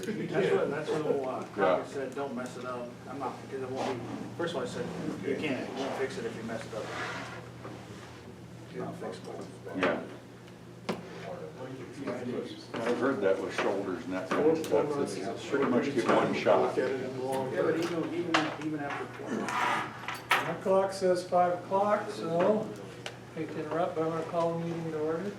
That's what Crockett said, don't mess it up. I'm not, because it won't be, first of all, I said, you can't, you won't fix it if you mess it up. It's not fixable. Yeah. I've heard that with shoulders and that kind of stuff, that you pretty much get one shot. Yeah, but even after 4 months. My clock says 5 o'clock, so I hate to interrupt, but I'm gonna call the meeting to order.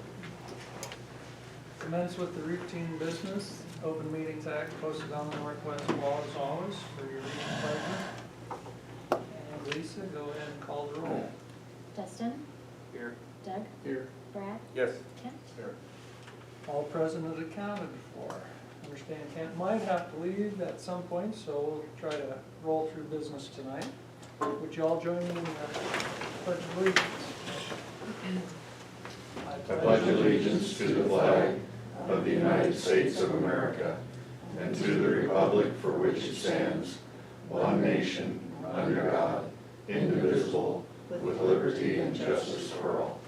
Commence with the routine business, Open Meetings Act posted on the northwest wall as always for your reading pleasure. And Lisa, go ahead and call the roll. Dustin? Here. Doug? Here. Brad? Yes. Kent? Here. All present and accounted for. Understand Kent might have to leave at some point, so we'll try to roll through business tonight. Would you all join me in the pledge of allegiance? I pledge allegiance to the flag of the United States of America and to the republic for which it stands, one nation, under God, indivisible, with liberty and justice for all.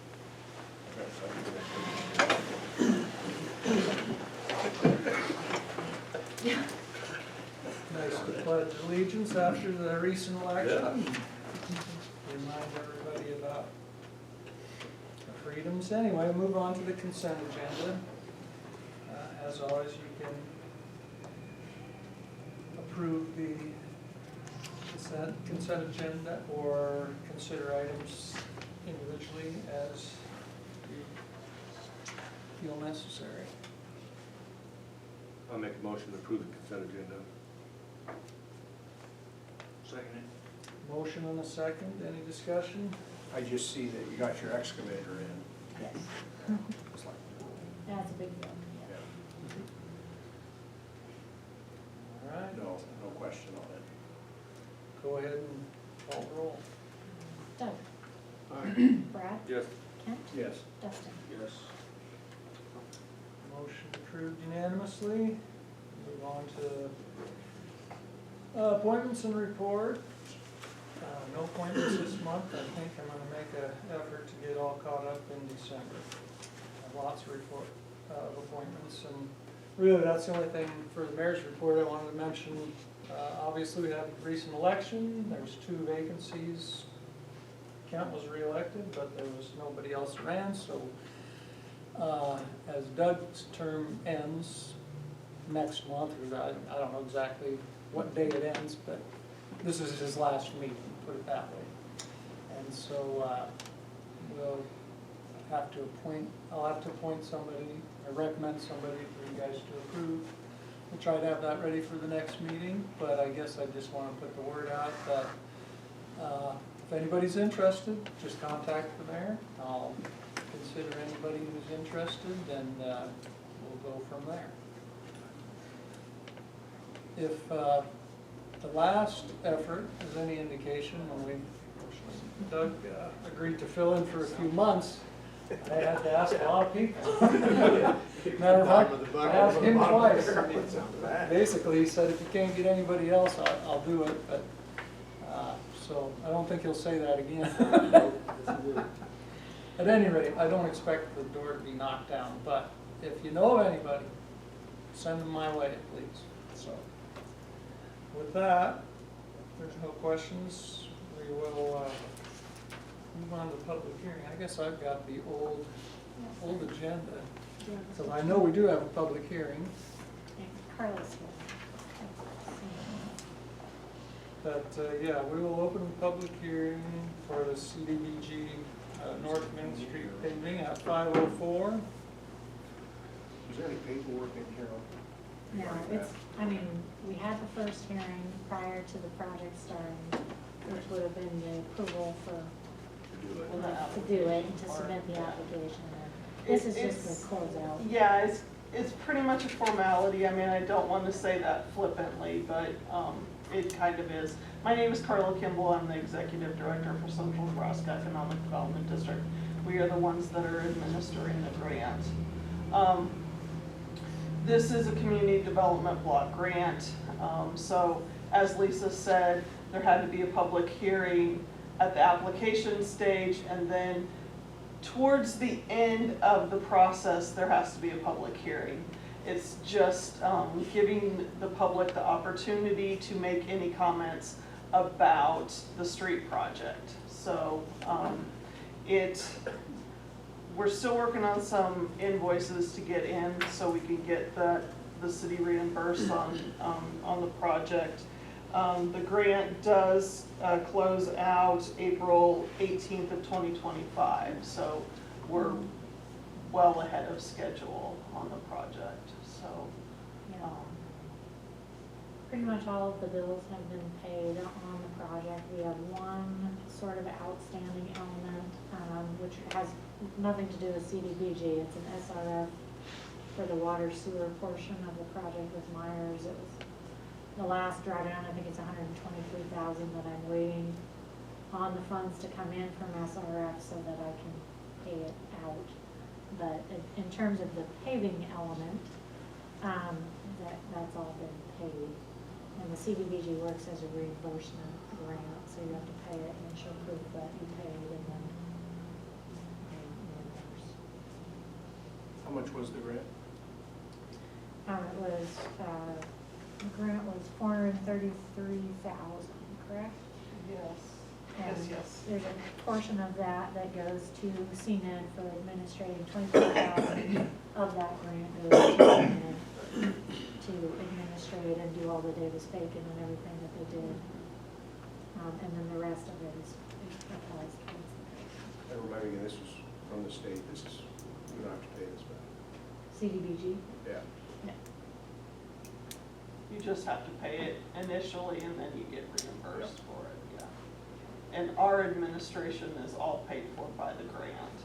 Nice to pledge allegiance after the recent election. Remind everybody about the freedoms. Anyway, move on to the consent agenda. As always, you can approve the consent agenda or consider items individually as you feel necessary. I'll make a motion to approve the consent agenda. Second. Motion and a second. Any discussion? I just see that you got your excavator in. Yes. It's like, That's a big deal. yeah, All right. no question on it. Go ahead and call the roll. Doug? Aye. Brad? Yes. Kent? Yes. Dustin? Yes. Motion approved unanimously. Move on to appointments and report. No appointments this month. I think I'm gonna make an effort to get all caught up in December. Lots of appointments, and really that's the only thing for the mayor's report I wanted to mention. Obviously we had a recent election. There was 2 vacancies. Kent was reelected, but there was nobody else ran, so as Doug's term ends next month, or I don't know exactly what day it ends, but this is his last meeting, put it that way. And so we'll have to appoint, I'll have to appoint somebody, or recommend somebody for you guys to approve. We'll try to have that ready for the next meeting, but I guess I just want to put the word out that if anybody's interested, just contact the mayor. I'll consider anybody who's interested, and we'll go from there. If the last effort is any indication, when Doug agreed to fill in for a few months, I had to ask a lot of people. Matter of fact, I asked him twice. Basically, he said, if you can't get anybody else, I'll do it. But so I don't think he'll say that again. At any rate, I don't expect the door to be knocked down. But if you know of anybody, send them my way, please. So with that, if there's no questions, we will move on to public hearing. I guess I've got the old agenda. So I know we do have a public hearing, Carla's here. but yeah, we will open the public hearing for the CDBG North Main Street paving at 504. Is there any paperwork in here? No, it's, I mean, we had the first hearing prior to the project starting, which would have been the approval for, to do it and to submit the application. This is just the closeout. Yeah, it's pretty much a formality. I mean, I don't want to say that flippantly, but it kind of is. My name is Carla Kimball. I'm the Executive Director for Central Nebraska Economic Development District. We are the ones that are administering the grant. This is a community development block grant. So as Lisa said, there had to be a public hearing at the application stage, and then towards the end of the process, there has to be a public hearing. It's just giving the public the opportunity to make any comments about the street project. So we're still working on some invoices to get in so we can get the city reimbursed on the project. The grant does close out April 18th of 2025, so we're well ahead of schedule on the project, so. Yeah. Pretty much all of the bills have been paid on the project. We have one sort of outstanding element, which has nothing to do with CDBG. It's an SRF for the water sewer portion of the project with Myers. It was the last drawdown, I think it's $123,000 that I'm waiting on the funds to come in from SRF so that I can pay it out. But in terms of the paving element, that's all been paid. And the CDBG works as a reimbursement grant, so you have to pay it and show proof that you paid and then reimburse. How much was the grant? It was, the grant was $433,000, correct? Yes. And Yes. there's a portion of that goes to CNED for administrating. 25,000 of that grant goes to CNED to administrate and do all the Davis Bacon and everything that they did. And then the rest of it is applies towards the grant. And remind me again, this was from the state, this is, you don't have to pay this back. CDBG? Yeah. You just have to pay it initially and then you get reimbursed for it, yeah. And our administration is all paid for by the grant.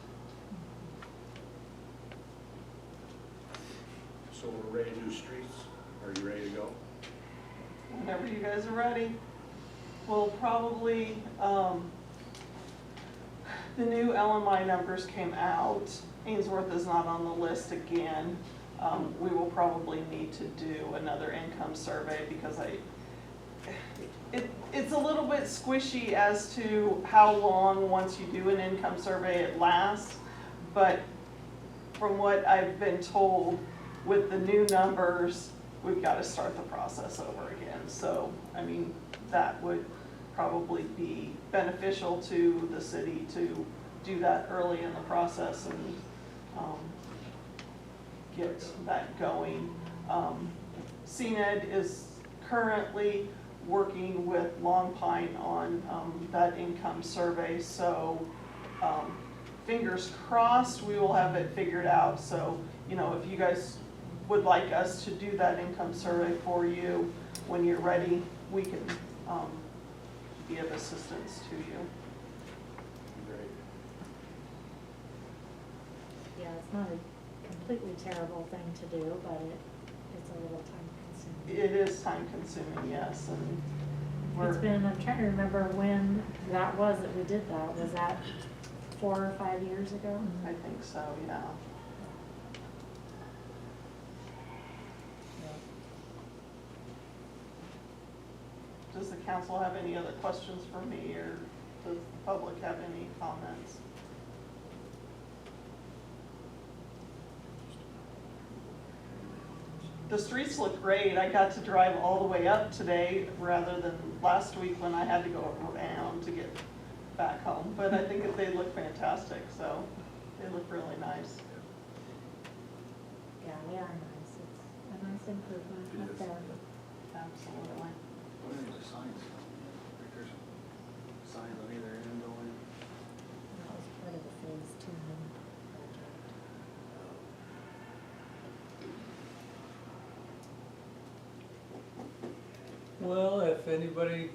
So we're ready to do streets? Are you ready to go? Whenever you guys are ready, we'll probably, the new LMI numbers came out. Ainsworth is not on the list again. We will probably need to do another income survey because it's a little bit squishy as to how long, once you do an income survey, it lasts. But from what I've been told, with the new numbers, we've got to start the process over again. So, I mean, that would probably be beneficial to the city to do that early in the process and get that going. CNED is currently working with Long Pine on that income survey, so fingers crossed we will have it figured out. So, you know, if you guys would like us to do that income survey for you when you're ready, we can be of assistance to you. Great. Yeah, it's not a completely terrible thing to do, but it's a little time consuming. It is time consuming, yes, and It's been, I'm trying to remember when that was that we did that. Was that 4 or 5 years ago? I think so, yeah. Does the council have any other questions for me, or does the public have any comments? The streets look great. I got to drive all the way up today rather than last week when I had to go around to get back home. But I think that they look fantastic, so they look really nice. Yeah, they are nice. It's a nice improvement up there. Absolutely. What are the signs? There's signs on either end going. That was part of the phase 2 project. Well, if anybody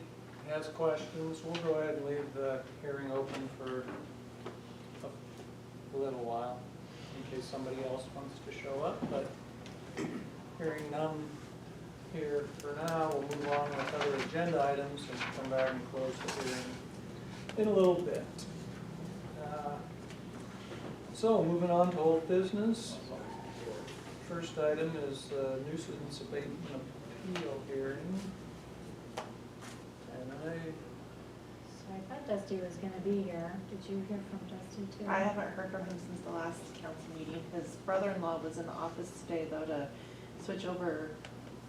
has questions, we'll go ahead and leave the hearing open for a little while, in case somebody else wants to show up, but hearing none here for now, we'll move on with other agenda items and come back and close the hearing in a little bit. So, moving on to old business. First item is nuisance abatement appeal hearing. And So I thought Dusty was gonna be here. Did you hear from Dusty too? I haven't heard from him since the last council meeting. His brother-in-law was in the office today though to switch over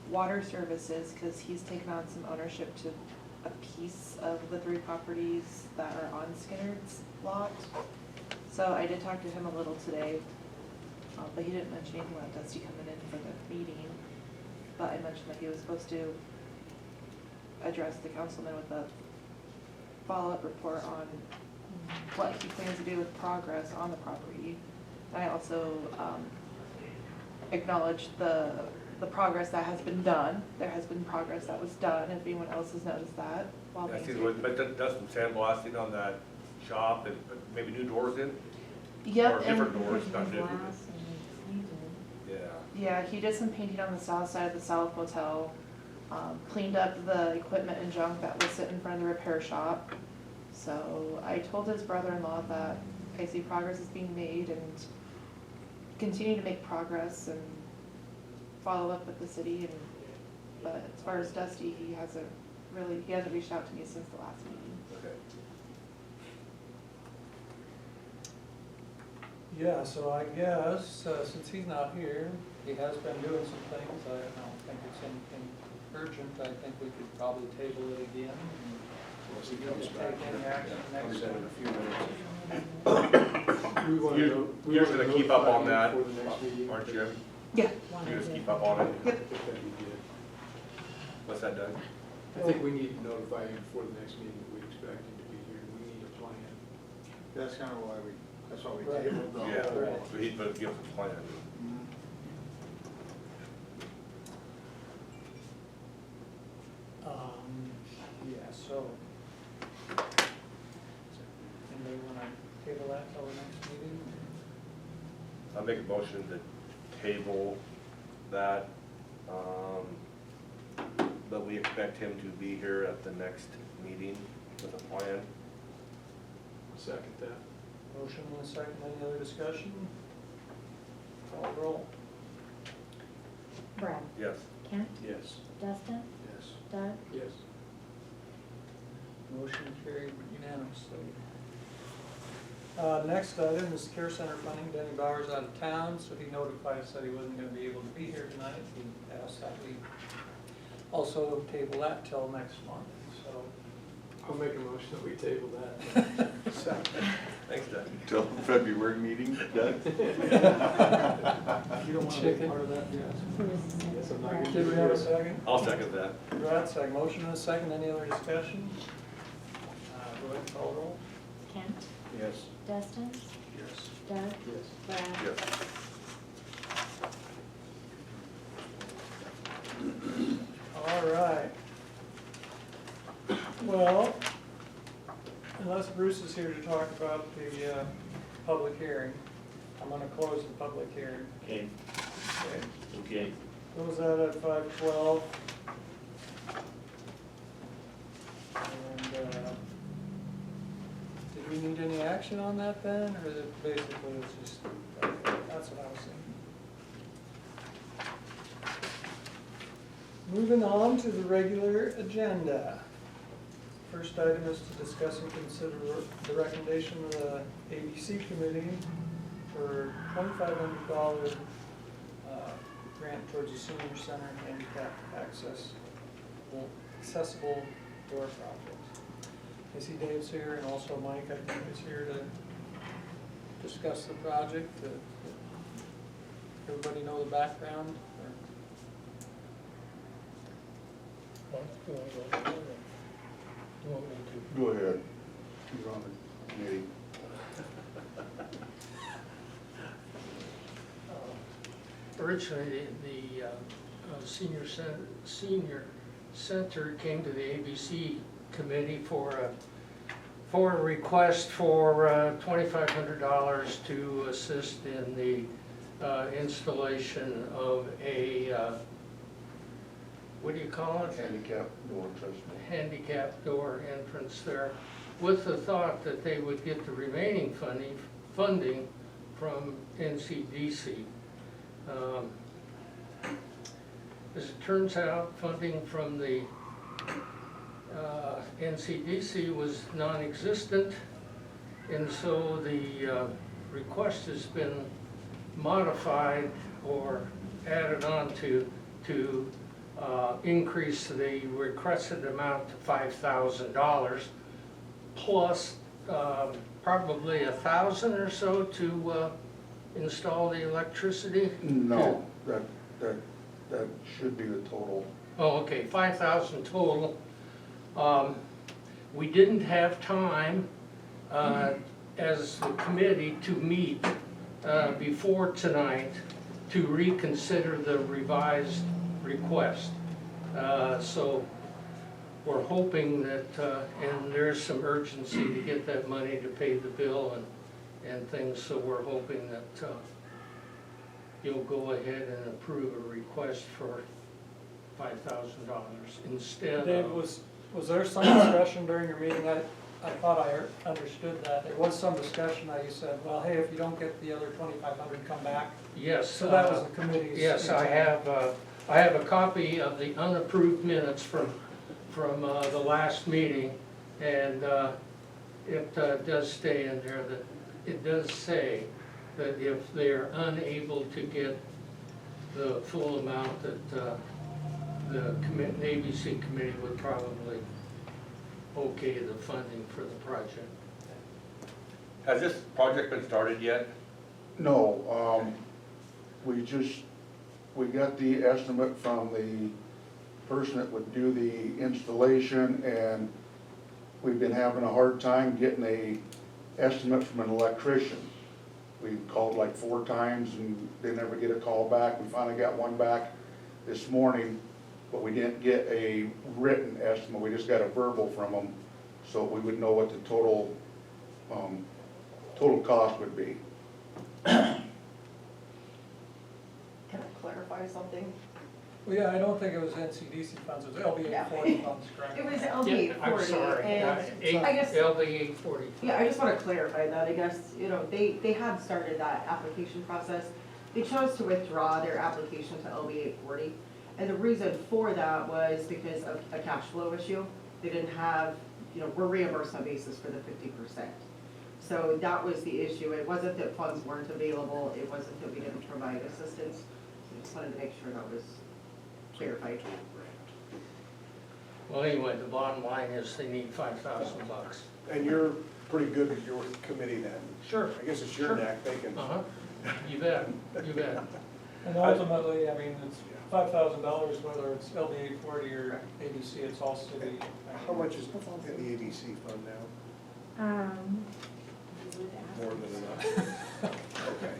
water services, cause he's taken on some ownership to a piece of the 3 properties that are on Skinner's lot. So I did talk to him a little today, but he didn't mention anything about Dusty coming in for the meeting. But I mentioned that he was supposed to address the councilman with a follow-up report on what he plans to do with progress on the property. And I also acknowledged the progress that has been done. There has been progress that was done, if anyone else has noticed that while I see, maintaining. but does some sandblasting on that shop and put maybe new doors in? Yep, Or different and, doors, not new. Glass and painted. Yeah. yeah, he did some painting on the south side of the South Motel, cleaned up the equipment and junk that was sitting in front of the repair shop. So I told his brother-in-law that I see progress is being made and continue to make progress and follow up with the city. And but as far as Dusty, he hasn't reached out to me since the last meeting. Okay. Yeah, so I guess, since he's not here, he has been doing some things, I don't think it's anything urgent, I think we could probably table it again. Unless he and comes back. Take any action I'll next send time. in a few minutes. We wanna You're- know- we you're wanna gonna keep up notify on him that, for the next meeting. aren't you? Yeah. Wanted You just to- keep up on it? I think that'd be good. What's that, Doug? I think we need to notify him before the next meeting that we expect him to be here. We need a plan. That's kind of why that's why we Right. tabled the whole. Yeah, Right. so he's gonna give us a plan. Yeah, so. Anybody wanna table that till the next meeting? I'll make a motion to table that, but we expect him to be here at the next meeting with a plan. Second that. Motion and a second, any other discussion? Call roll. Brad, Yes. Kent, Yes. Dustin, Yes. Doug, Yes. Motion carried unanimously. Next item is care center funding. Denny Bauer's out of town, so he notified us that he wasn't gonna be able to be here tonight. He asked that we also table that till next month, so. I'll make a motion that we table that. Thanks, Doug. Till the February meeting, Doug? You don't want to be Chicken. part of that, yes. who is the Yes, I'm not Brad. Did we have a second? I'll second that. Brad, second. Motion and a second. Any other discussion? Go ahead and call roll. Kent, Yes. Dustin, Yes. Doug, Yes. Brad. Yes. All right. Well, unless Bruce is here to talk about the public hearing, I'm gonna close the public hearing. Okay, Okay. okay. Close that at 5:12. And, did we need any action on that then, or is it basically it's just, that's what I was saying. Moving on to the regular agenda. First item is to discuss and consider the recommendation of the ABC committee for $2,500 grant towards the senior center handicap accessible door project. I see Dave's here and also Mike, I think, is here to discuss the project. Everybody know the background? Go ahead. You're on the committee. Originally, the senior center came to the ABC committee for a request for $2,500 to assist in the installation of a, what do you call it? Handicap door accessible. Handicap door entrance there, with the thought that they would get the remaining funding from NCDC. As it turns out, funding from the NCDC was non-existent, and so the request has been modified or added on to increase the requested amount to $5,000 plus probably 1,000 or so to install the electricity? No, that should be the total. Oh, okay, 5,000 total. We didn't have time as the committee to meet before tonight to reconsider the revised request. So we're hoping that, and there's some urgency to get that money to pay the bill and things, so we're hoping that you'll go ahead and approve a request for $5,000 instead Dave, of. was there some discussion during your meeting? I thought I understood that. There was some discussion that you said, well, hey, if you don't get the other 2,500, come back. Yes. So that was the committee's. Yes, I have a copy of the unapproved minutes from the last meeting, and it does stay in there that, it does say that if they're unable to get the full amount, that the ABC committee would probably okay the funding for the project. Has this project been started yet? No, we got the estimate from the person that would do the installation, and we've been having a hard time getting a estimate from an electrician. We called like 4 times and they never get a call back. We finally got one back this morning, but we didn't get a written estimate. We just got a verbal from them, so we would know what the total cost would be. Can I clarify something? Well, yeah, I don't think it was NCDC funds, it was LB Yeah. 840 funds, correct? It was LD Yeah, I'm 840, sorry. and I guess, LD 840. yeah, I just want to clarify that, I guess, you know, they had started that application process. They chose to withdraw their application to LB 840, and the reason for that was because of a cash flow issue. They didn't have, you know, we're reimbursed on basis for the 50%. So that was the issue. It wasn't that funds weren't available, it wasn't that we didn't provide assistance. So just wanted to make sure that was clarified. Well, anyway, the bottom line is they need $5,000. And you're pretty good with your committee then? Sure. I guess it's your Sure. neck, they can. Uh-huh, you bet, you bet. And ultimately, I mean, it's $5,000, whether it's LB 840 or ABC, it's all city. How much is in the ABC fund now? You would ask. More than enough? Okay.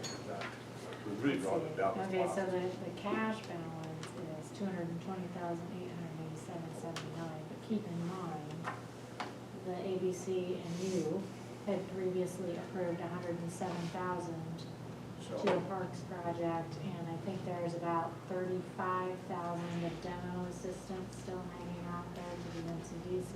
We've really drawn it down. a Okay, lot. so the cash balance is $220,887.79, but keep in mind, the ABC and you had previously approved $107,000 to the Parks project, and I think there's about $35,000 of demo assistance still hanging out there to the NCDC.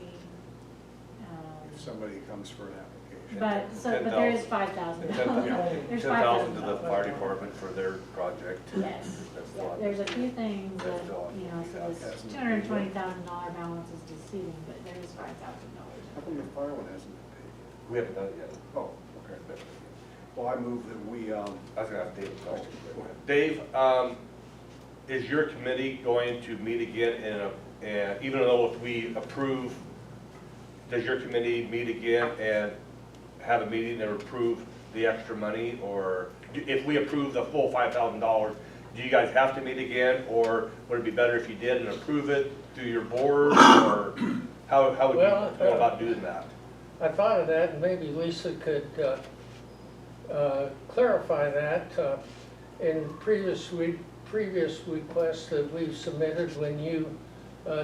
If somebody comes for an application. But there is $5,000. There's $10,000 to the $5,000. fire department for their project. Yes, That's yeah, a lot. there's a few things that, That's all. you know, so this Hasn't been $220,000 balance is deceiving, but there is $5,000. How come the fire one hasn't been paid We haven't done it yet. yet? Oh, okay. Well, I move that we, I was gonna ask Dave a question. go ahead. Dave, is your committee going to meet again and even though if we approve, does your committee meet again and have a meeting and approve the extra money? Or if we approve the full $5,000, do you guys have to meet again? Or would it be better if you did and approve it through your board? Or how would you Well, go about doing that? I thought of that, and maybe Lisa could clarify that. In previous requests that we've submitted, when you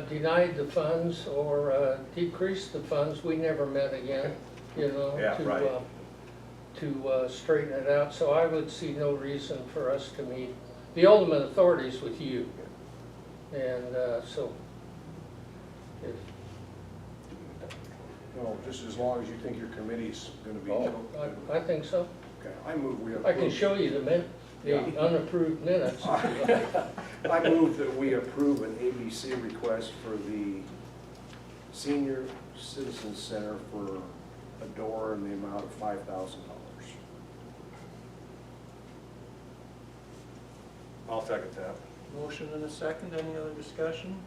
denied the funds or decreased the funds, we never met again, you know, Yeah, right. to straighten it out. So I would see no reason for us to meet. The ultimate authority is with you. And so, if, No, just as long as you think your committee's gonna be. I think so. Okay, I move we approve. I can show you the unapproved minutes. I move that we approve an ABC request for the Senior Citizen Center for a door in the amount of $5,000. I'll second that. Motion and a second, any other discussion?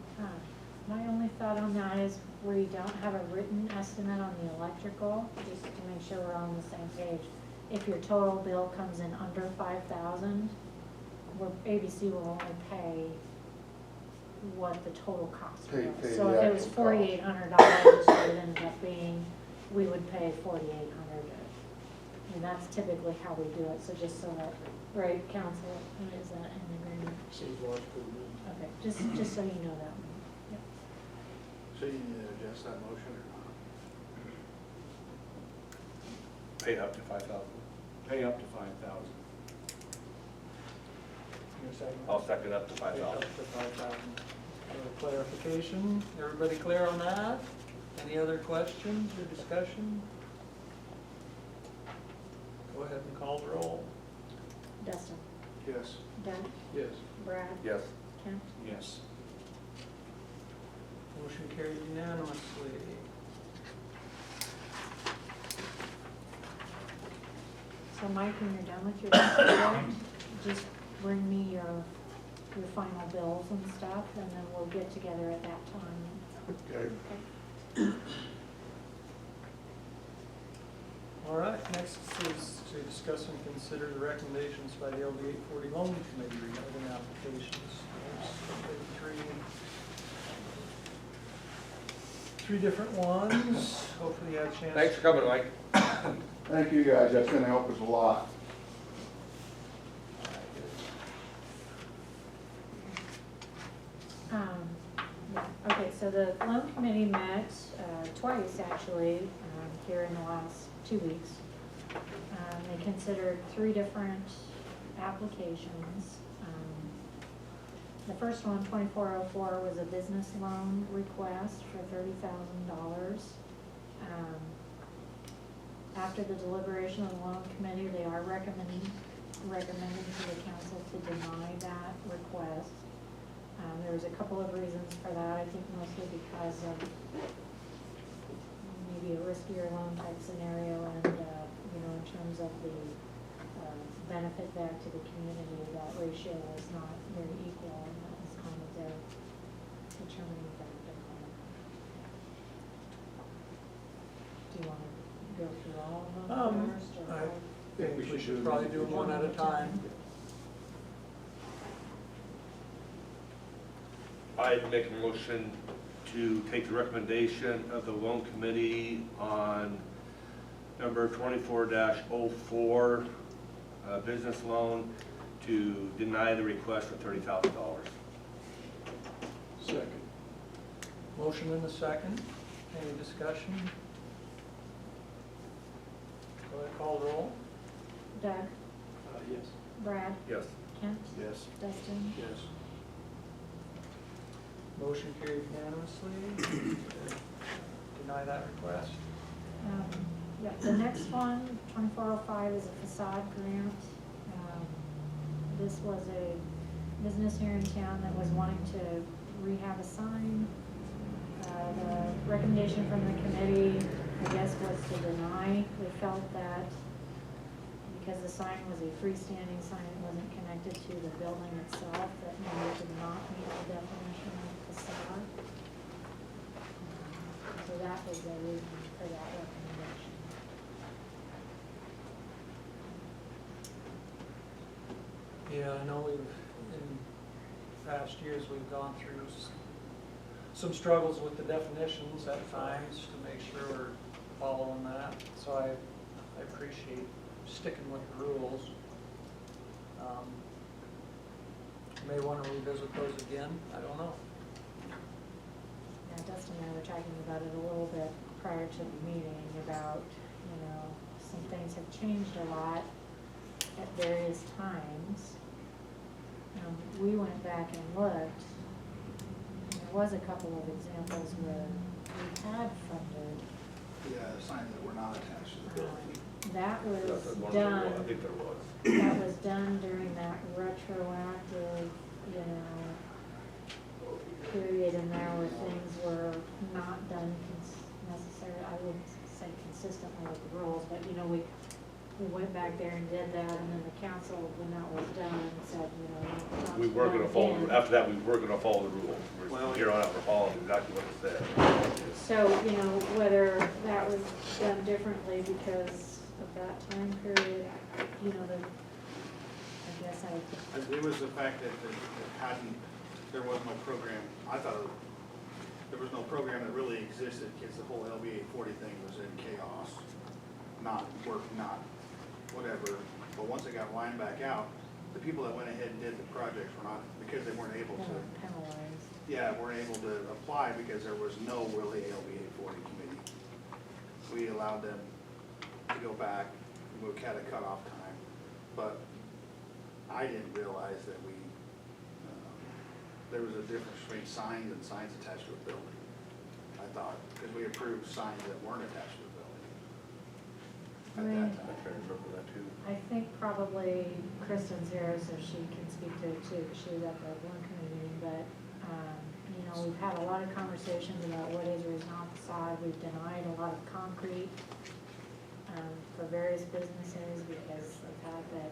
My only thought on that is where you don't have a written estimate on the electrical, just to make sure we're on the same page. If your total bill comes in under 5,000, where ABC will only pay what the total cost Pay was. the So if it was actual cost. $4,800, it would end up being, we would pay $4,800. And that's typically how we do it, so just so that, right, council, is that in agreement? Seems logical to me. Okay, just so you know that. Yep. So you need to adjust that motion or not? Pay up to 5,000. Pay up to 5,000. Your second? I'll second up to Up 5,000. to 5,000. For clarification, everybody clear on that? Any other questions or discussion? Go ahead and call the roll. Dustin, Yes. Doug, Yes. Brad, Yes. Kent, Yes. Motion carried unanimously. so Mike, when you're done with your project, just bring me your final bills and stuff, and then we'll get together at that time. Okay. All right, next is to discuss and consider the recommendations by the LD 840 Loan Committee regarding applications. There's three different ones. Hopefully you had a chance. Thanks for coming, Mike. Thank you, guys, that's gonna help us a lot. Yeah, okay, so the loan committee met twice, actually, here in the last 2 weeks. They considered 3 different applications. The first one, 2404, was a business loan request for $30,000. After the deliberation of the loan committee, they are recommending to the council to deny that request. There was a couple of reasons for that, I think mostly because of maybe a riskier loan type scenario and, in terms of the benefit back to the community, that ratio was not very equal, and that was kind of their determining factor. Do you want to go through all of them first? Or I think we should probably do them one at a time. I'd make a motion to take the recommendation of the loan committee on number 24-04, business loan, to deny the request for $30,000. Second. Motion and a second. Any discussion? Go ahead, call the roll. Doug, Yes. Brad, Yes. Kent, Yes. Dustin, Yes. Motion carried unanimously. Deny that request. Yeah, the next one, 2405, is a facade grant. This was a business here in town that was wanting to rehab a sign. The recommendation from the committee, I guess, was to deny. They felt that because the sign was a freestanding sign, it wasn't connected to the building itself, that maybe it did not meet the definition of facade. So that was the reason for that recommendation. Yeah, I know in past years, we've gone through some struggles with the definitions at times to make sure we're following that. So I appreciate sticking with the rules. May want to revisit those again, I don't know. Yeah, Dustin and I were talking about it a little bit prior to the meeting about, some things have changed a lot at various times. We went back and looked, and there was a couple of examples where we had funded. Yeah, the signs that were not attached to the building. That was That's one of done. the- I think there was. That was done during that retroactive, period in there where things were not done necessarily, I wouldn't say consistently with the rules, but, we went back there and did that, and then the council, when that was done, said, you know, not We to were go gonna follow, again. after that, we were gonna follow the rule. Well, We're here on out, we're following exactly what it said. So, you know, whether that was done differently because of that time period, you know, I guess It was the fact that there was no program. I thought there was no program that really existed, because the whole LB 840 thing was in chaos, not work, not whatever. But once it got lined back out, the people that went ahead and did the projects were not, because they weren't able they to, were penalized. weren't able to apply because there was no really LB 840 committee. We allowed them to go back, we had a cutoff time, but I didn't realize that there was a difference between signs and signs attached to a building. I thought, because we approved signs that weren't attached to the building at that I'm time. trying to remember that too. I think probably Kristen's here, so she can speak to it too, 'cause she was at the one committee meeting, but, you know, we've had a lot of conversations about what is or is not facade. We've denied a lot of concrete, for various businesses because of the fact that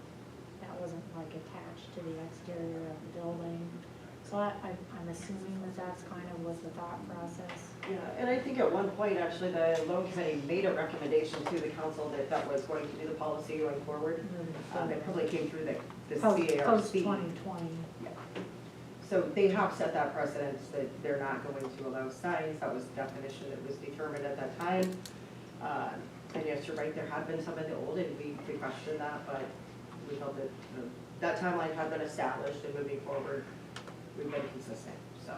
that wasn't like attached to the exterior of the building. So I'm assuming that that's kind of was the thought process. Yeah, and I think at one point, actually, the loan committee made a recommendation to the council that that was going to be the policy going forward. It probably came through the CARC. Post 2020. Yeah. So they have set that precedence that they're not going to allow signs. That was the definition that was determined at that time. And yes, you're right, there had been some in the old, and we questioned that, but we felt that that timeline had been established, and moving forward, we've been consistent, so.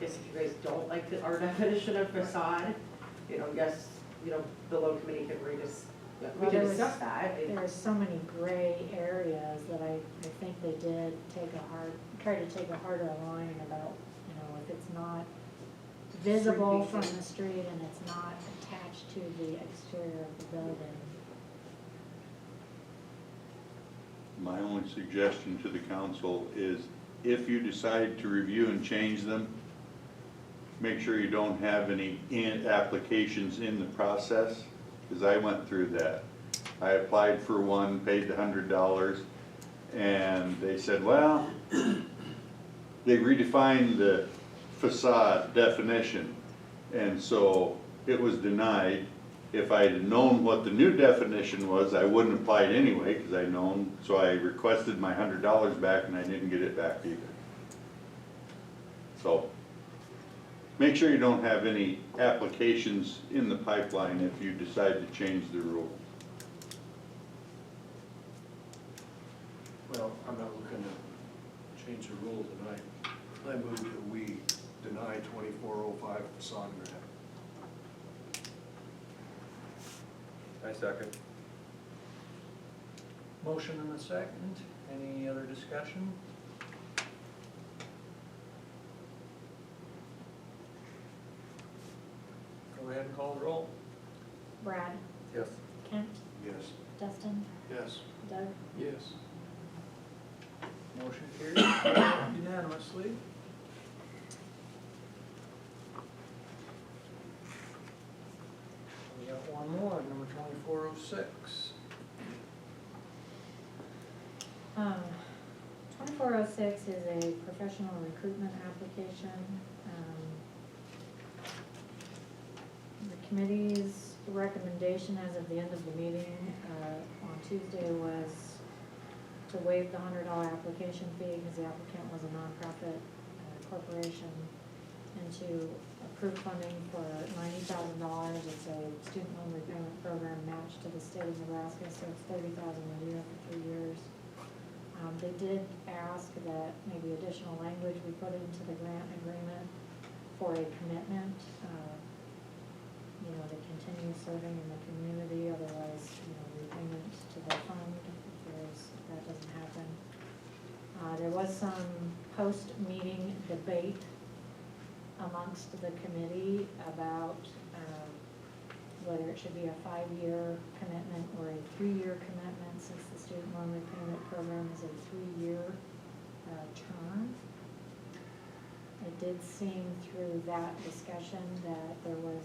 Yes, if you guys don't like our definition of facade, you know, yes, you know, the loan committee can we can discuss that. There are so many gray areas that I think they did try to take a harder line about, you know, if it's not visible from the street and it's not attached to the exterior of the building. My only suggestion to the council is if you decide to review and change them, make sure you don't have any applications in the process, because I went through that. I applied for one, paid the $100, and they said, well, they redefined the facade definition, and so it was denied. If I had known what the new definition was, I wouldn't have applied anyway, because I'd known, so I requested my $100 back and I didn't get it back either. So, make sure you don't have any applications in the pipeline if you decide to change the rules. Well, I'm not looking to change the rule tonight. I move that we deny 2405 facade grant. I second. Motion and a second. Any other discussion? Go ahead and call the roll. Brad, Yes. Kent, Yes. Dustin, Yes. Doug. Yes. Motion carried unanimously. We got one more, number 2406. 2406 is a professional recruitment application. The committee's recommendation as of the end of the meeting on Tuesday was to waive the $100 application fee because the applicant was a nonprofit corporation, and to approve funding for $90,000. It's a student loan repayment program matched to the state of Nebraska, so it's $30,000 a year for 3 years. They did ask that maybe additional language we put into the grant agreement for a commitment, you know, to continue serving in the community, otherwise, you know, repayment to the fund if that doesn't happen. There was some post-meeting debate amongst the committee about whether it should be a 5-year commitment or a 3-year commitment, since the student loan repayment program is a 3-year term. It did seem through that discussion that there was,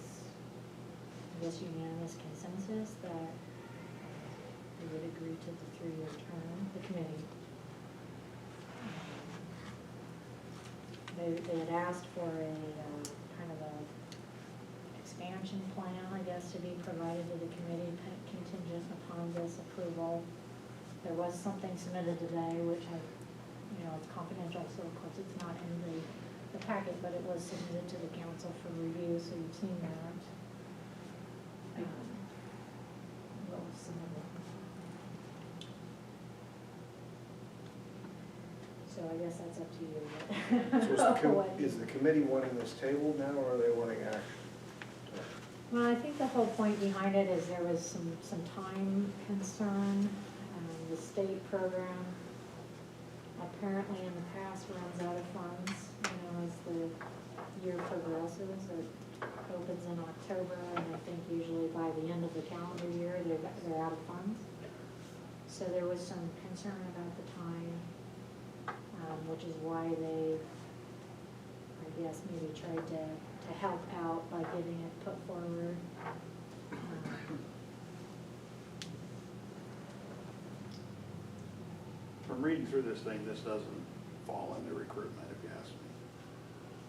I guess, unanimous consensus that he would agree to the 3-year term, the committee. They had asked for a kind of a expansion plan, I guess, to be provided to the committee contingent upon this approval. There was something submitted today, which it's confidential, so of course it's not in the packet, but it was submitted to the council for review, so you've seen that. What was some of it? So I guess that's up to you. So is the committee wanting this tabled now, or are they wanting action? Well, I think the whole point behind it is there was some time concern. The state program apparently in the past runs out of funds, as the year progresses. It opens in October, and I think usually by the end of the calendar year, they're out of funds. So there was some concern about the time, which is why they, I guess, maybe tried to help out by getting it put forward. From reading through this thing, this doesn't fall into recruitment, if you ask me.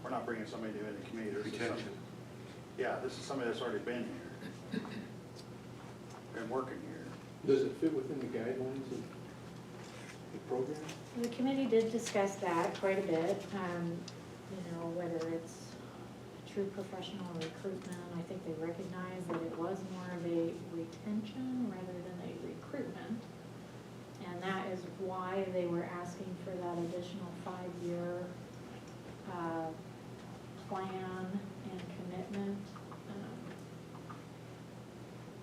We're not bringing somebody new in the committee. This is Retention. something- Yeah, this is somebody that's already been here and working here. Does it fit within the guidelines of the program? The committee did discuss that quite a bit, whether it's true professional recruitment. I think they recognized that it was more of a retention rather than a recruitment. And that is why they were asking for that additional 5-year plan and commitment,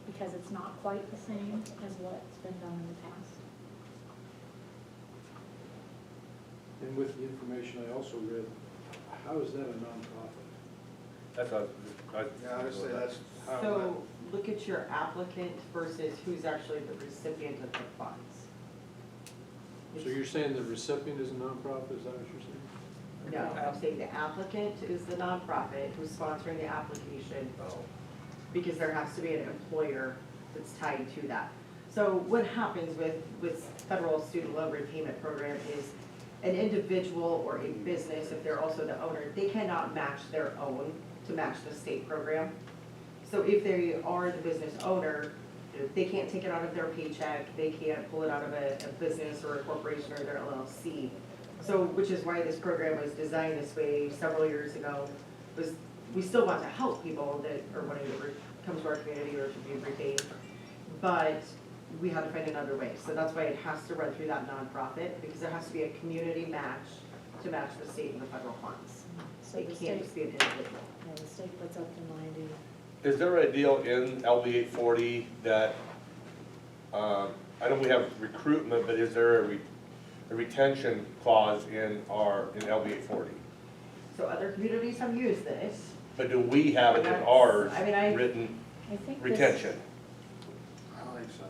because it's not quite the same as what's been done in the past. And with the information I also read, how is that a nonprofit? That's Yeah, I would say that's how. So look at your applicant versus who's actually the recipient of the funds. So you're saying the recipient is a nonprofit, is that what you're saying? No, I'm saying the applicant is the nonprofit who's sponsoring the application, because there has to be an employer that's tied to that. So what happens with federal student loan repayment program is an individual or a business, if they're also the owner, they cannot match their own to match the state program. So if they are the business owner, they can't take it out of their paycheck, they can't pull it out of a business or a corporation or their LLC. So, which is why this program was designed this way several years ago, was we still want to help people that are wanting to come to our community or to be retained, but we had to find another way. So that's why it has to run through that nonprofit, because there has to be a community match to match the state and the federal funds. So It the can't state, just be an individual. the state puts up to 90. Is there a deal in LB 840 that, I know we have recruitment, but is there a retention clause in LB 840? So other communities have used this. But do we have it in That's- ours, I mean, I- written I think this- retention? I don't think so.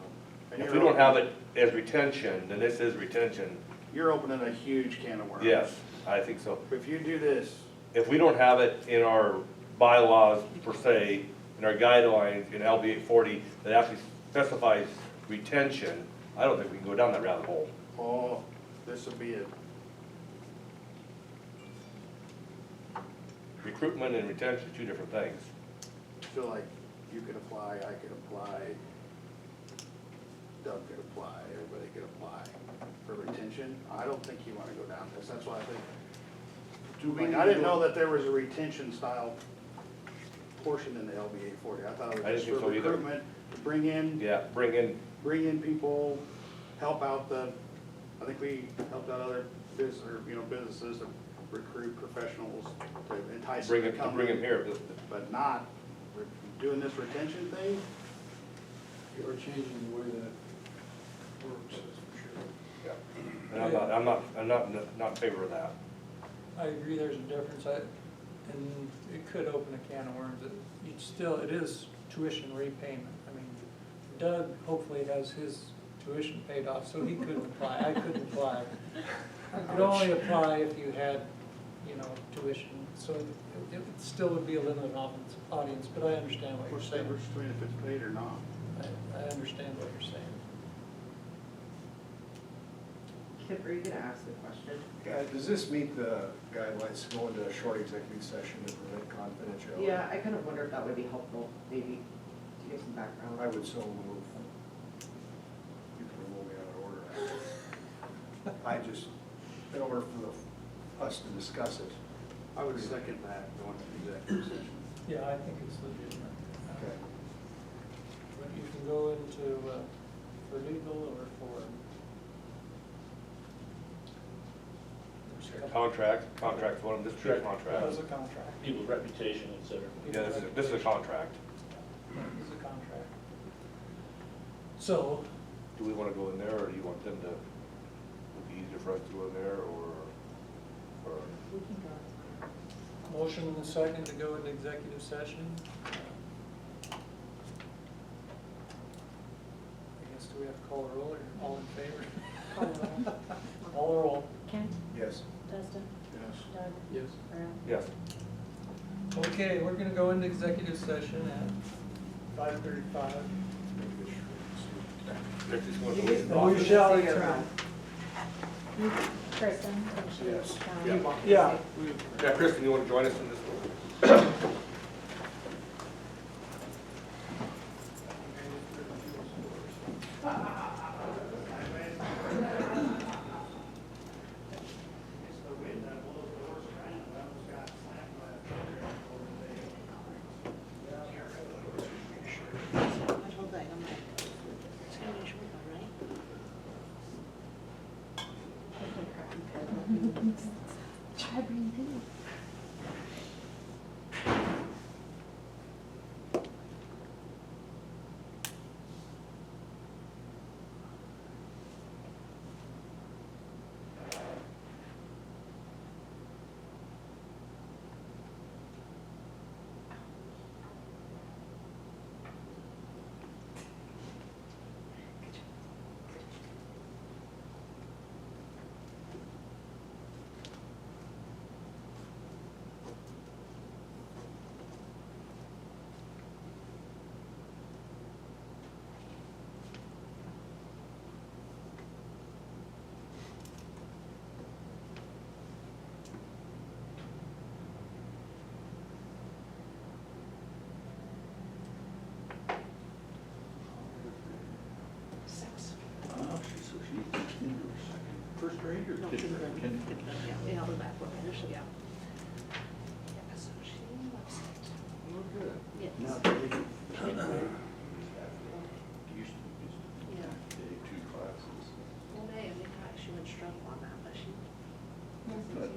And If you're we don't have opening- it as retention, then this is retention. You're opening a huge can of worms. Yes, I think so. If you do this, If we don't have it in our bylaws per se, in our guidelines in LB 840, that actually specifies retention, I don't think we can go down that rabbit hole. oh, this will be it. Recruitment and retention are two different things. I feel like you could apply, I could apply, Doug could apply, everybody could apply for retention. I don't think you wanna go down this, that's why I think. I didn't know that there was a retention style portion in the LB 840. I thought it I was didn't just think for so either. recruitment, to bring in, Yeah, bring in, people, help out I think we helped out other businesses to recruit professionals to entice them to come. bring them here. But not doing this retention thing. You are changing the way that works, that's for sure. And I'm not in favor of that. I agree there's a difference, and it could open a can of worms. It is tuition repayment. I mean, Doug hopefully has his tuition paid off, so he couldn't apply, I couldn't apply. I could only apply if you had, tuition, so it still would be a limited audience, but I understand what you're What's the saying. difference between if it's paid or not? I understand what you're saying. Kip, are you gonna ask the question? Does this meet the guidelines to go into a short executive session to prevent confidentiality? Yeah, I kind of wonder if that would be helpful, maybe, to give some background. I would so move. You can remove me out of order. I just, in order for us to discuss it. I would second that, going to executive session. Yeah, I think it's legitimate. Okay. But you can go into, for legal or for. Contract, one of this is a That contract. was a contract. People's reputation, et cetera. Yeah, this is a contract. This is a contract. So, Do we wanna go in there, or do you want them to, would it be easier for us to go in there, or? We can go. motion and a second to go into executive session. I guess, do we have to call a roll, or all in favor? Call the roll. All roll. Kent, Yes. Dustin, Yes. Doug, Yes. Brad. Yes. Okay, we're gonna go into executive session at 5:35. We shall You, Kristen, and she, Yes. John. Yeah. Yeah, Kristen, you wanna join us in this one? Try breathing. First grade or kindergarten? Yeah, I'll go back one initially, yeah. Yeah, so she loves it. Oh, good. Yes. Now, they used Yeah. to take 2 classes. Well, they actually would struggle on that, but she. Good.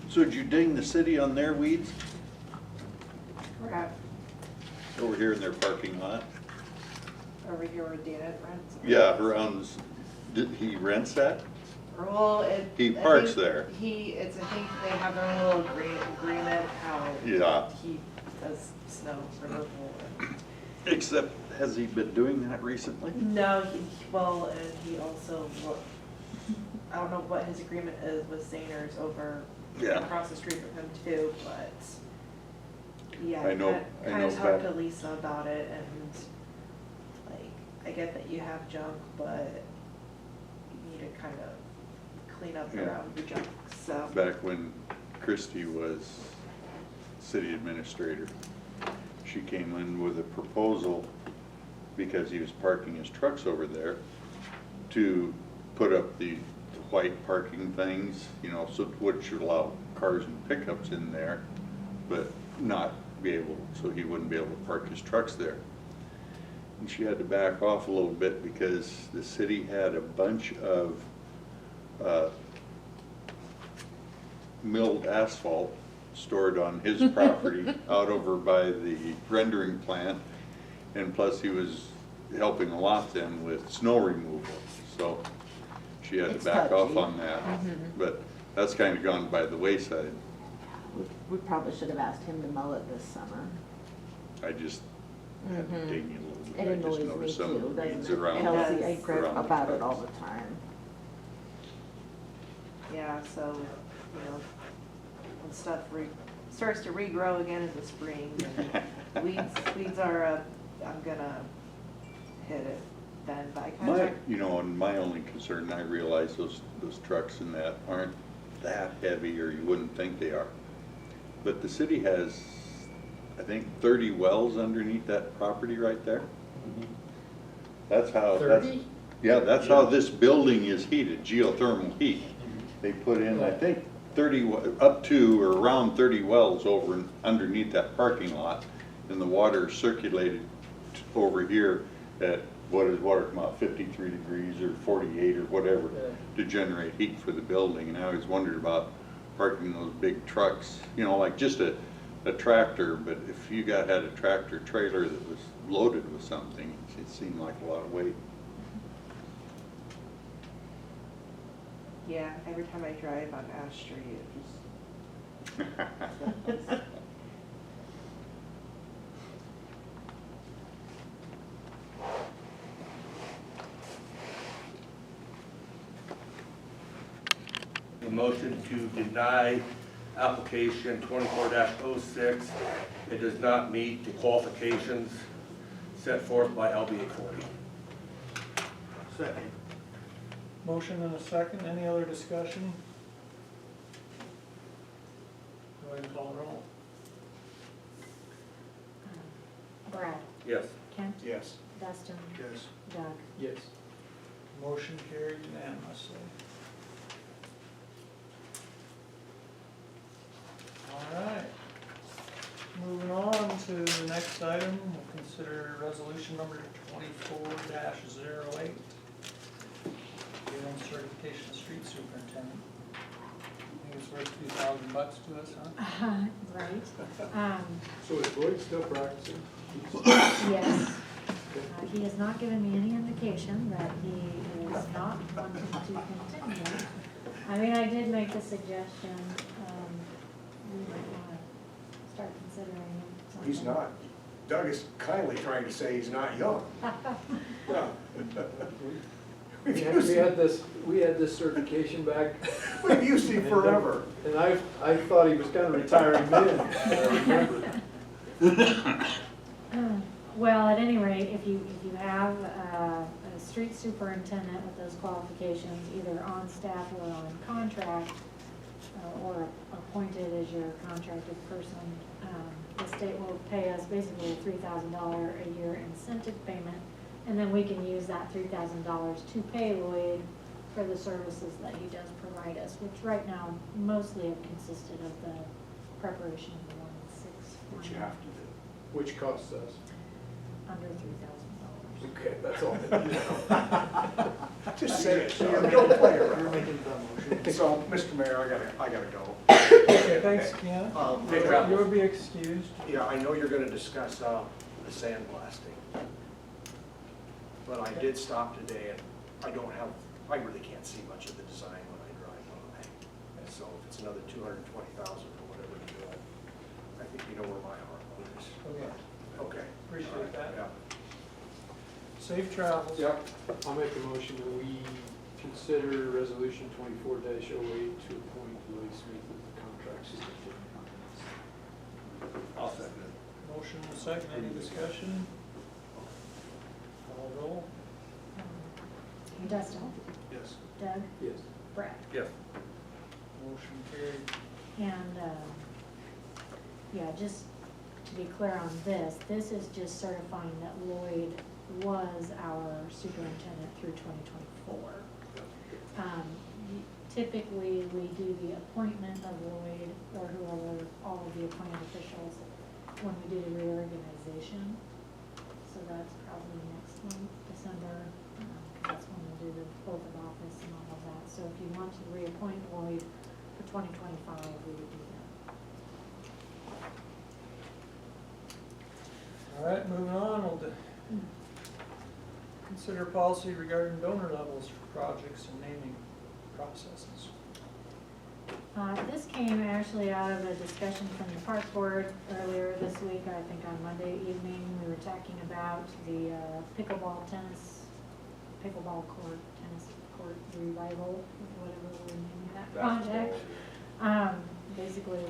So did you ding the city on their weeds We're at, over here in their parking lot? over here where Dana rents. Yeah, around, did he rents that? Well, it. He I parks think there. I think they have their own little agreement how. Yeah. He does snow removal. Except, has he been doing that recently? No, well, and he also, I don't know what his agreement is with Zainers over Yeah. across the street from him too, but yeah, I know kind of talked to Pat. Lisa about it, and like, I get that you have junk, but you need to kind of clean up Yeah. around your junk, so. Back when Christie was city administrator, she came in with a proposal, because he was parking his trucks over there, to put up the white parking things, you know, so which would allow cars and pickups in there, but not be able, so he wouldn't be able to park his trucks there. And she had to back off a little bit because the city had a bunch of milled asphalt stored on his property out over by the rendering plant. And plus he was helping a lot then with snow removal, so she had to It's back off touchy. on that. But that's kind of gone by the wayside. We probably should have asked him to mow it this summer. I just had to dig you a little bit. It I just annoys me noticed some too, weeds doesn't it? around. Kelsey, I Yes. gripe around the about it trucks. all the time. Yeah, so, when stuff starts to regrow again in the spring, and weeds are, I'm gonna hit it then, but I kinda. And my only concern, I realize those trucks and that aren't that heavy, or you wouldn't think they are. But the city has, I think, 30 wells underneath that property right there. That's how, that's how this building is heated, geothermal heat. They put in, I think, 30, up to or around 30 wells over and underneath that parking lot. And the water circulated over here at, what does water come out, 53 degrees or 48 or whatever, to generate heat for the building. And I always wondered about parking those big trucks, like just a tractor, but if you had a tractor trailer that was loaded with something, it seemed like a lot of weight. Yeah, every time I drive on Ash Street, it just. A motion to deny application 24-06. It does not meet the qualifications set forth by LBA 40. Second. Motion and a second, any other discussion? Go ahead and call the roll. Brad, Yes. Kent, Yes. Dustin, Yes. Doug. Yes. Motion carried unanimously. All right. Moving on to the next item, we'll consider resolution number 24-08. Giving certification of street superintendent. I think it's worth $2,000 to us, huh? Right. So is Lloyd still practicing? Yes. He has not given me any indication that he is not wanting to continue. I mean, I did make the suggestion, we might want to start considering something. He's not. Doug is kindly trying to say he's not young. Yeah. We had this certification back. We've used him forever. And I thought he was kind of retiring then, I remember. Well, at any rate, if you have a street superintendent with those qualifications, either on staff or on contract, or appointed as your contracted person, the state will pay us basically a $3,000 a year incentive payment, and then we can use that $3,000 to pay Lloyd for the services that he does provide us, which right now mostly have consisted of the preparation of the 1-6. Which you have to do. Which costs us. Under $3,000. Okay, that's all I need to know. Just say it, Sean. Don't play You're around. making the motion. So, Mr. Mayor, I gotta go. Okay, thanks, Ken. You'll be excused. Yeah, I know you're gonna discuss the sandblasting. But I did stop today and I really can't see much of the design when I drive by. And so if it's another 220,000 or whatever to do it, I think you know where my heart is. Okay, Okay. appreciate that. Yeah. Safe travels. Yep, I'll make a motion that we consider resolution 24-08 to appoint Lloyd Smith as the contract superintendent. I'll second it. Motion and second, any discussion? Call roll. Dustin, Yes. Doug, Yes. Brad. Yes. Motion carried. And, yeah, just to be clear on this is just certifying that Lloyd was our superintendent through 2024. Typically, we do the appointment of Lloyd or whoever, all of the appointed officials, when we do the reorganization. So that's probably next month, December, 'cause that's when we'll do the oath of office and all of that. So if you want to reappoint Lloyd for 2025, we would do that. All right, moving on, we'll consider policy regarding donor levels for projects and naming processes. This came actually out of a discussion from the park board earlier this week, I think on Monday evening. We were talking about the pickleball court, tennis court revival, whatever we're naming that project. Basically,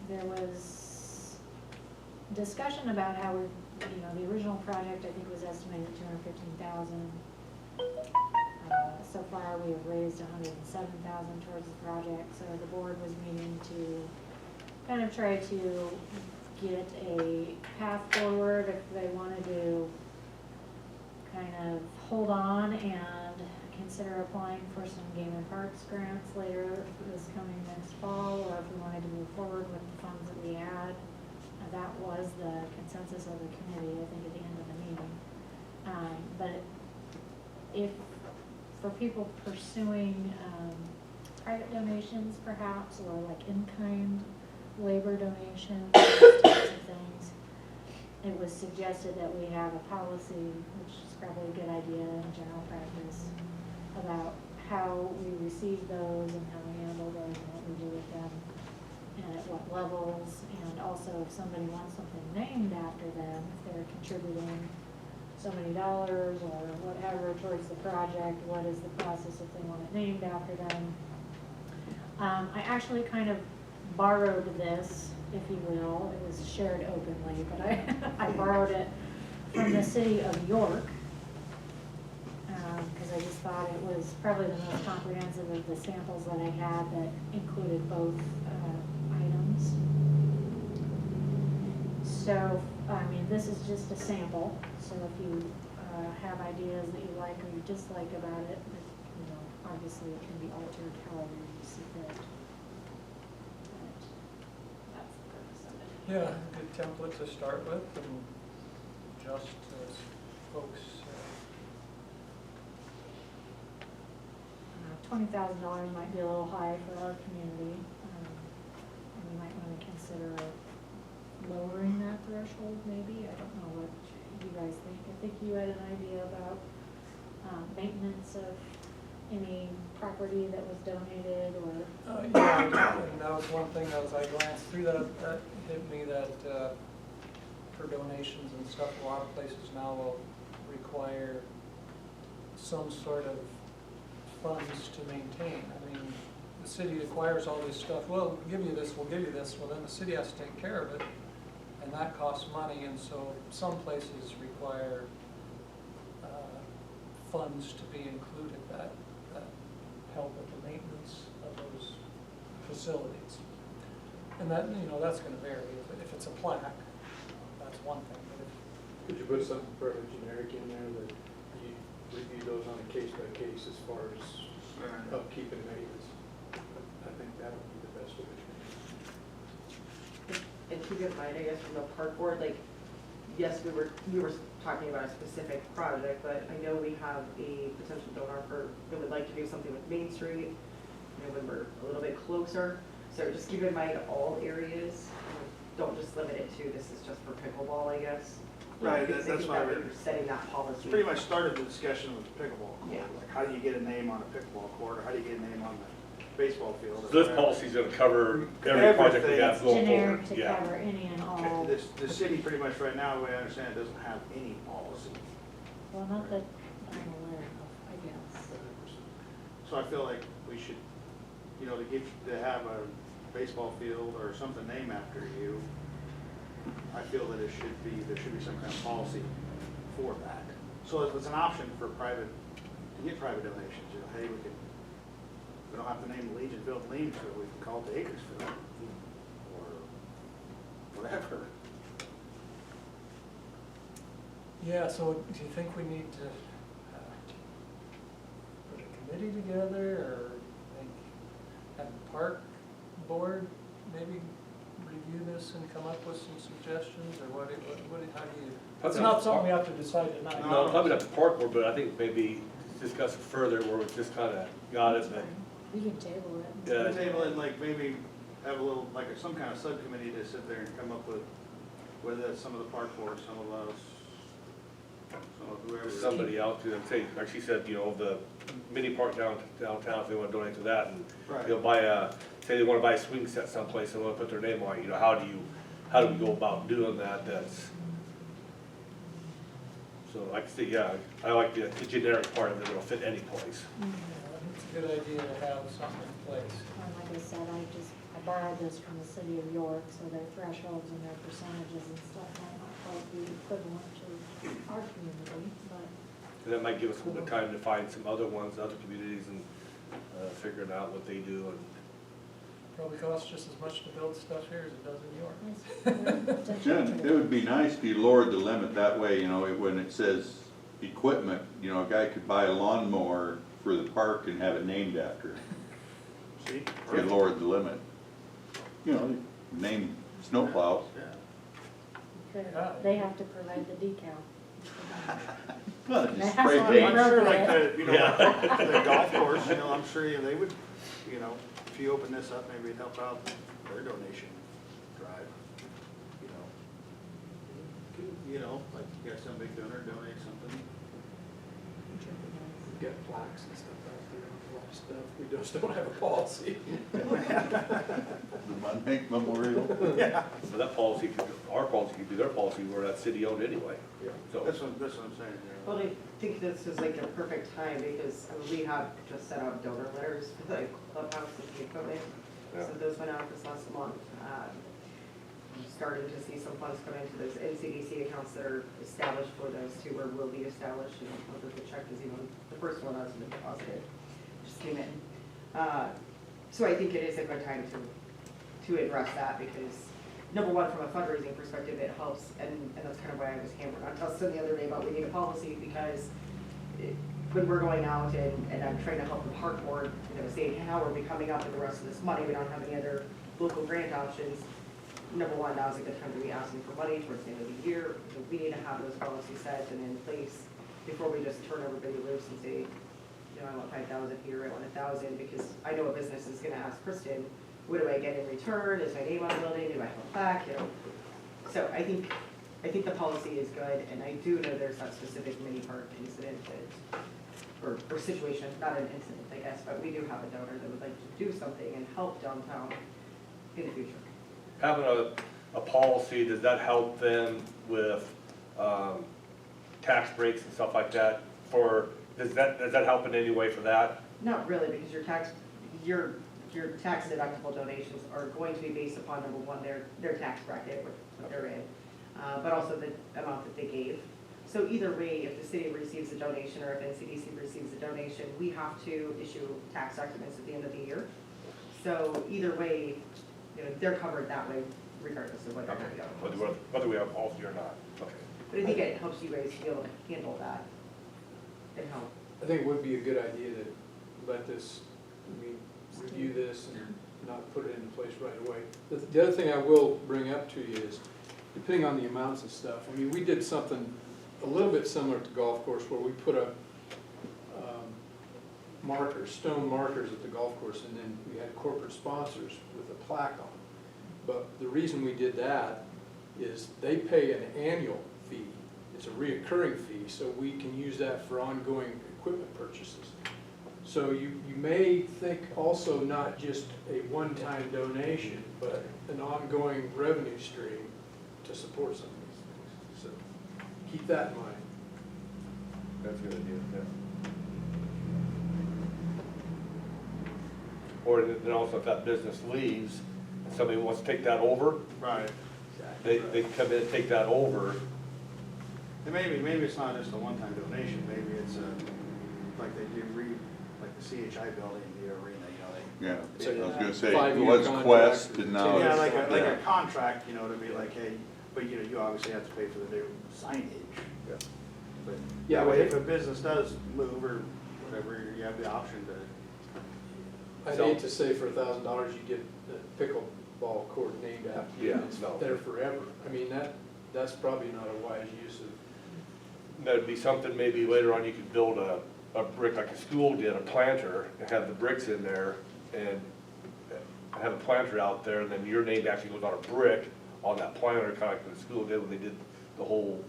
there was discussion about how we, the original project, I think, was estimated at $215,000. So far, we have raised $107,000 towards the project, so the board was meeting to kind of try to get a path forward if they wanted to kind of hold on and consider applying for some Game and Parks grants later this coming next fall, or if we wanted to move forward with the funds that we had. That was the consensus of the committee, I think, at the end of the meeting. But if, for people pursuing private donations perhaps, or like in-kind labor donations, those types of things, it was suggested that we have a policy, which is probably a good idea in general practice, about how we receive those and how we handle those and what we do with them and at what levels, and also if somebody wants something named after them, if they're contributing so many dollars or whatever towards the project, what is the process if they want it named after them. I actually kind of borrowed this, if you will. It was shared openly, but I borrowed it from the city of York, because I just thought it was probably the most comprehensive of the samples that I had that included both items. So, I mean, this is just a sample, so if you have ideas that you like or you dislike about it, obviously it can be altered however you see fit. But that's the purpose of it. Yeah, good template to start with, and just as folks. $20,000 might be a little high for our community, and we might want to consider lowering that threshold maybe. I don't know what you guys think. I think you had an idea about maintenance of any property that was donated or. Yeah, and that was one thing as I glanced through that hit me that for donations and stuff, a lot of places now will require some sort of funds to maintain. I mean, the city acquires all this stuff, well, we'll give you this, well then the city has to take care of it, and that costs money, and so some places require funds to be included that help with the maintenance of those facilities. And that, that's gonna vary. If it's a plaque, that's one thing, but if Could you put something fairly generic in there that you review those on a case by case as far as upkeep and maintenance? I think that would be the best way to. And keep in mind, I guess, from the park board, like, yes, we were talking about a specific project, but I know we have a potential donor that would like to do something with Main Street, when we're a little bit closer. So just keep in mind all areas, don't just limit it to this is just for pickleball, I guess. Right, Because I that's think why that we're we're setting that policy. pretty much started the discussion with the pickleball court. Yeah. Like, how do you get a name on a pickleball court, or how do you get a name on the baseball field? or So this whatever. policy's gonna cover every project we have going Generic forward. to Yeah. cover any and all. The city pretty much right now, the way I understand it, doesn't have any policy. Well, not that I'm aware of, I guess. So I feel like we should, to have a baseball field or something named after you, I feel that there should be some kind of policy for that. So if it's an option for to get private donations, hey, we don't have to name the Legion Field Leansville, we can call it the Acresfield, or whatever. Yeah, so do you think we need to put a committee together, or think have the park board maybe review this and come up with some suggestions, or how do you? It's not something we have to decide tonight. No, probably not the park board, but I think maybe discuss it further where we just kinda got it, but. We can table it. Yeah. Table it, like maybe have a little, like some kind of subcommittee to sit there and come up with, whether that's some of the park board, some of us, So whoever. somebody out to them, say, like she said, you know, the mini park downtown, if they wanna donate to that, and Right. they'll buy say they wanna buy a swing set someplace and wanna put their name on it, you know, how do we go about doing that, so like I say, yeah, I like the generic part of it, it'll fit any place. It's a good idea to have something in place. And like I said, I borrowed this from the city of York, so their thresholds and their percentages and stuff might not quite be equivalent to our community, but And that might give us a little bit of time to find some other ones, other communities, and figuring out what they do, and Probably costs just as much to build stuff here as it does in York. Jen, it would be nice if you lowered the limit that way, you know, when it says equipment, you know, a guy could buy a lawnmower for the park and have it named after him. See? If you lowered the limit. You know, name snowplows. Yeah. they have to provide the decal. Well, just That's spray what paint. I'm sure like the, you know, the golf course, you know, I'm sure they would, you know, if you open this up, maybe it'd help out their donation drive, you know, like you got some big donor donate something. We've got plaques and stuff out there, a lot of stuff. We just don't have a policy. The Monmouth Memorial. Yeah. but that policy, our policy could be their policy, where that's city-owned anyway. Yeah. So, That's what I'm saying, you know. Well, I think this is like a perfect time because we have just sent out donor letters for the clubhouse and the equipment. Yeah. So those went out this last month. I'm starting to see some funds come into those NCDC accounts that are established for those two or will be established. You know, whether the check is even, the first one hasn't been deposited, just came in. So I think it is a good time to address that because number one, from a fundraising perspective, it helps, and that's kind of why I was hammered on Dustin the other day about we need a policy, because when we're going out and I'm trying to help the park board, you know, say, how are we coming up with the rest of this money, we don't have any other local grant options. Number one, now is a good time to be asking for money towards the end of the year, so we need to have those policies set and in place before we just turn everybody loose and say, you know, I want 5,000 here, I want 1,000, because I know a business is gonna ask Kristen, what do I get in return? Is my name on the building? Do I help back? You know, so I think the policy is good, and I do know there's that specific mini park incident that, or situation, not an incident, I guess, but we do have a donor that would like to do something and help downtown in the future. having a policy, does that help them with tax breaks and stuff like that? Does that help in any way for that? Not really, because your tax deductible donations are going to be based upon, number one, their tax bracket, what they're in, but also the amount that they gave. So either way, if the city receives a donation or if NCDC receives a donation, we have to issue tax documents at the end of the year. So either way, you know, they're covered that way regardless of whether or not we have a policy. Whether we have a policy or not, okay. But I think it helps you guys be able to handle that and help. I think it would be a good idea to let this, review this and not put it into place right away. The other thing I will bring up to you is, depending on the amounts of stuff, we did something a little bit similar to golf course where we put up markers, stone markers at the golf course, and then we had corporate sponsors with a plaque on. But the reason we did that is they pay an annual fee. It's a reoccurring fee, so we can use that for ongoing equipment purchases. So you may think also not just a one-time donation, but an ongoing revenue stream to support some of these things. So keep that in mind. That's a good idea, yeah. Or then also if that business leaves, and somebody wants to take that over, Right. they can come in and take that over. And maybe it's not just a one-time donation, maybe it's like they do like the CHI building, the arena, you know, Yeah, I was gonna say, it 5-year was contract Quest or and 10 now they, yeah, it's. like yeah. a contract, you know, to be like, hey, but you know, you obviously have to pay for the new signage. Yeah. But Yeah, that way, but if a business does move or whatever, you have the option to. I'd hate to say for $1,000 you get a pickleball court named after you, Yeah, and it's no. there forever. That's probably not a wise use of. That'd be something maybe later on you could build a brick like a school did, a planter, and have the bricks in there and have a planter out there, and then your name actually goes on a brick on that planter, kind of like the school did when they did the whole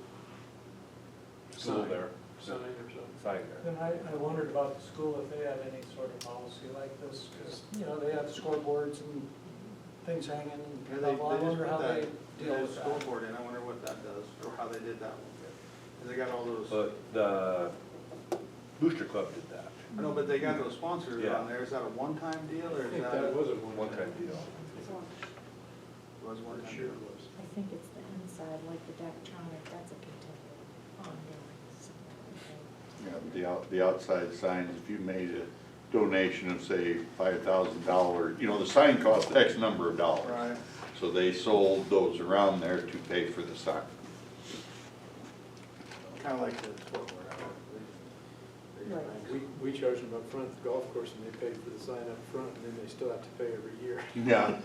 school Sign. there, Sign or something. sign there. And I wondered about the school, if they had any sort of policy like this, because, you know, they have scoreboards and things hanging, Yeah, and they I just wonder put how they that, deal with that. scoreboard in, I wonder what that does, or how they did that one. And they got all those, But the Booster Club did that, I know, but they got those sponsors Yeah. on there, is that a one-time deal, or I is think that? that was a one-time deal. Was one I'm time sure deal? it was. I think it's the inside, like the Daktronic, that's a continual ongoing. Yeah, but the outside signs, if you made a donation of, say, $5,000, you know, the sign cost X number of dollars. Right. So they sold those around there to pay for the sign. Kinda like the scoreboard. Right. We charged them up front at the golf course and they paid for the sign up front and then they still have to pay every year. Yeah.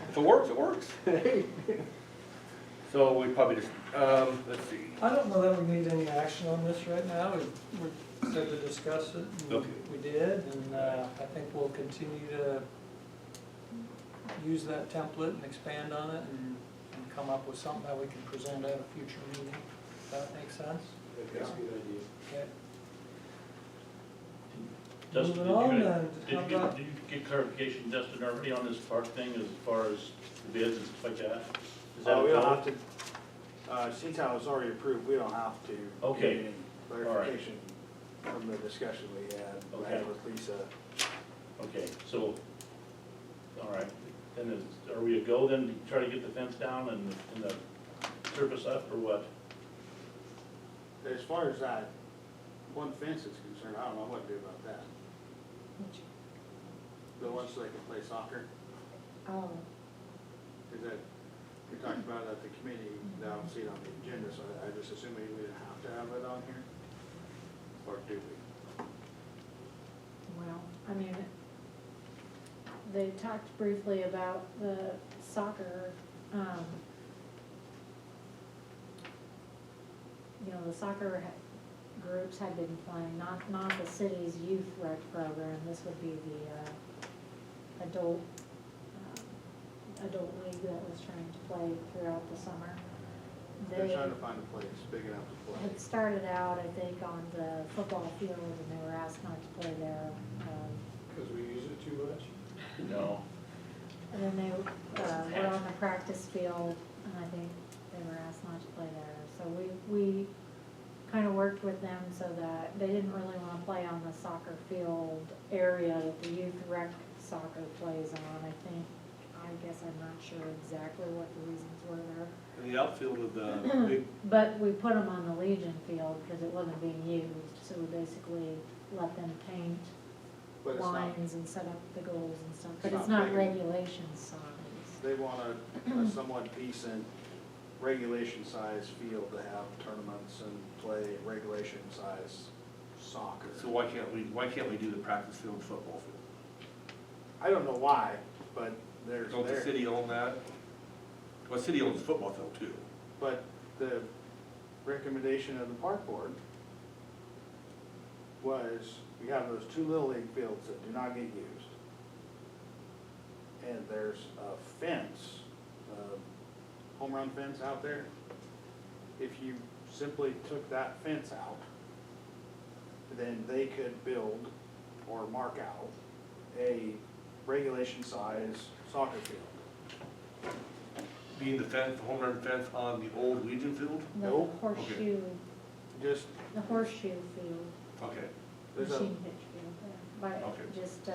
If it works, it works. So we probably just, let's see. I don't know that we need any action on this right now. We said to discuss it, and Okay. we did, and I think we'll continue to use that template and expand on it and come up with something that we can present at a future meeting. Does that make sense? I think that's a good idea. Okay. Dustin, Moving on then, did how you about- get, did you get clarification, Dustin, already on this park thing as far as the bids and stuff like that? Is that We don't a have to, CTAL was already approved, we don't have to. Okay. get any clarification from the discussion we had, Okay. with Lisa. Okay, so, all right, then are we a go then to try to get the fence down and the surface up, or what? As far as that one fence is concerned, I don't know what to do about that. The ones so they can play soccer, Oh, is that, we talked about it at the committee, I don't see it on the agenda, so I just assume we didn't have to have it on here? Or do we? well, I mean, they talked briefly about the soccer, you know, the soccer groups had been playing, not the city's youth rec program, this would be the adult league that was trying to play throughout the summer. They're They trying to find a place big enough to play. had started out, I think, on the football field, and they were asked not to play there. Because we use it too much. No. And then they were on the practice field, and I think they were asked not to play there. So we kind of worked with them so that they didn't really want to play on the soccer field area that the youth rec soccer plays on. I guess I'm not sure exactly what the reasons were there. In the outfield of the big, But we put them on the Legion field because it wasn't being used, so we basically let them paint But it's not, lines and set up the goals and stuff, but It's it's not not big. regulation size. they want a somewhat decent regulation size field to have tournaments and play regulation size soccer. so why can't we do the practice field football field? I don't know why, but there's Don't the there. city own that? Well, the city owns the football field too. But the recommendation of the park board was, we have those two little league fields that do not get used. And there's a fence, a home run fence out there. If you simply took that fence out, then they could build or mark out a regulation size soccer field. Being the fence, the home run fence on the old Legion field? The No? horseshoe, Just, the horseshoe field, Okay. there's a, machine pitch field there, by, Okay. just,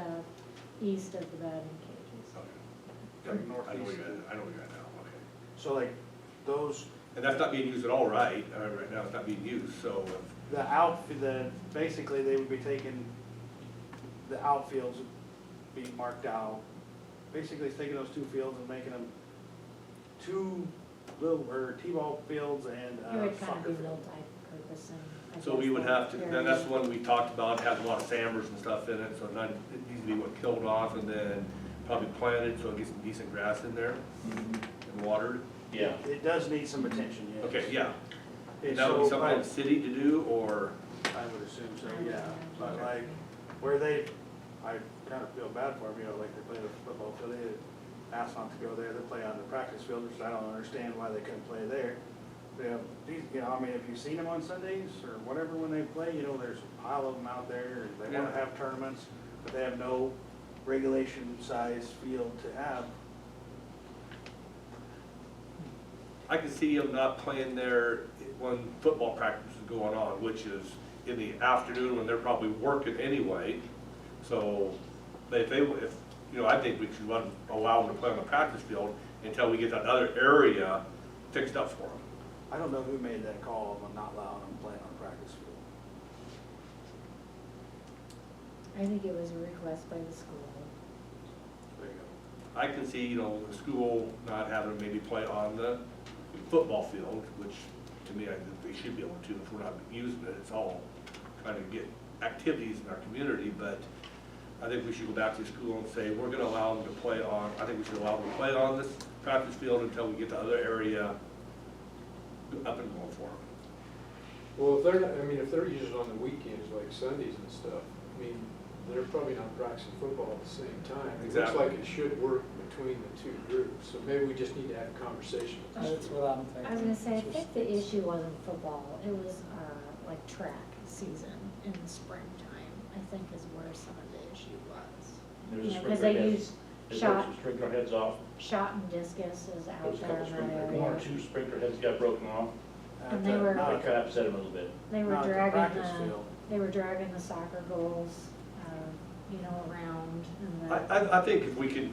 east of the batting cages. Okay. Like I know northeast. what you got now, okay. so like, those, And that's not being used at all, right? Right now, it's not being used, so, basically, they would be taking, the outfields would be marked out. Basically, it's taking those two fields and making them two little, or T-ball fields and It would kind soccer of be field. multi-purpose and. I so guess we would the have to, then that's the area- one we talked about, has a lot of sanders and stuff in it, so not, it needs to be what, killed off and then probably planted, so it gets some decent grass in there and watered. Yeah. It does need some attention, yes. Okay, yeah. And And that would be so, something for the city to do, or? I would assume so, yeah, but like, where they, I kind of feel bad for them, you know, like they play the football field, they asked not to go there, they play on the practice field, which I don't understand why they couldn't play there. Yeah, these, you know, I mean, if you've seen them on Sundays or whatever when they play, you know, there's a pile of them out there, and they wanna Yeah. have tournaments, but they have no regulation size field to have. I can see them not playing there when football practice is going on, which is in the afternoon when they're probably working anyway. So, if, you know, I think we should allow them to play on the practice field until we get that other area fixed up for them. I don't know who made that call on not allowing them playing on practice field. I think it was a request by the school. There you go. I can see, you know, the school not having them maybe play on the football field, which to me, I think they should be able to if we're not using it. It's all trying to get activities in our community, but I think we should go back to the school and say, we're gonna allow them to play on, I think we should allow them to play on this practice field until we get the other area up and going for them. Well, if they're, I mean, if they're using it on the weekends, like Sundays and stuff, I mean, they're probably not practicing football at the same time. It looks Exactly. like it should work between the two groups, so maybe we just need to have a conversation with the That's school. what I'm thinking. I was gonna say, I think the issue wasn't football, it was, like track season in the springtime, I think is where some of the issue was. There's You a know, cause sprinkler they head. use They shot, broke some sprinkler heads off. shot and discus is out There's a there couple in sprinkler, that one or area. two sprinkler heads got broken off. And they were- That kind of upset him a little bit. They were Not the dragging practice the, field. they were dragging the soccer goals, you know, around and the. I think if we could,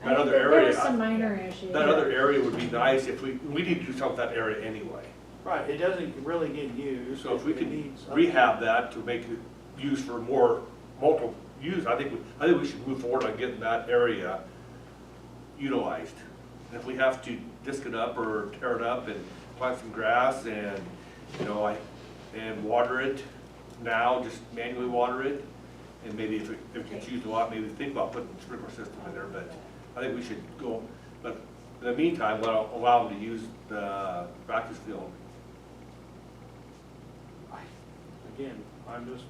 I that think other There area, was some minor issues. that other area would be nice if we need to do something with that area anyway. Right, it doesn't really get used. So if we It can needs upkeep. rehab that to make it used for more, multiple use, I think we should move forward on getting that area utilized. And if we have to disc it up or tear it up and plant some grass and, you know, and water it now, just manually water it. And maybe if it gets used a lot, maybe think about putting a sprinkler system in there, but I think we should go, but in the meantime, allow them to use the practice field. Again, I'm just,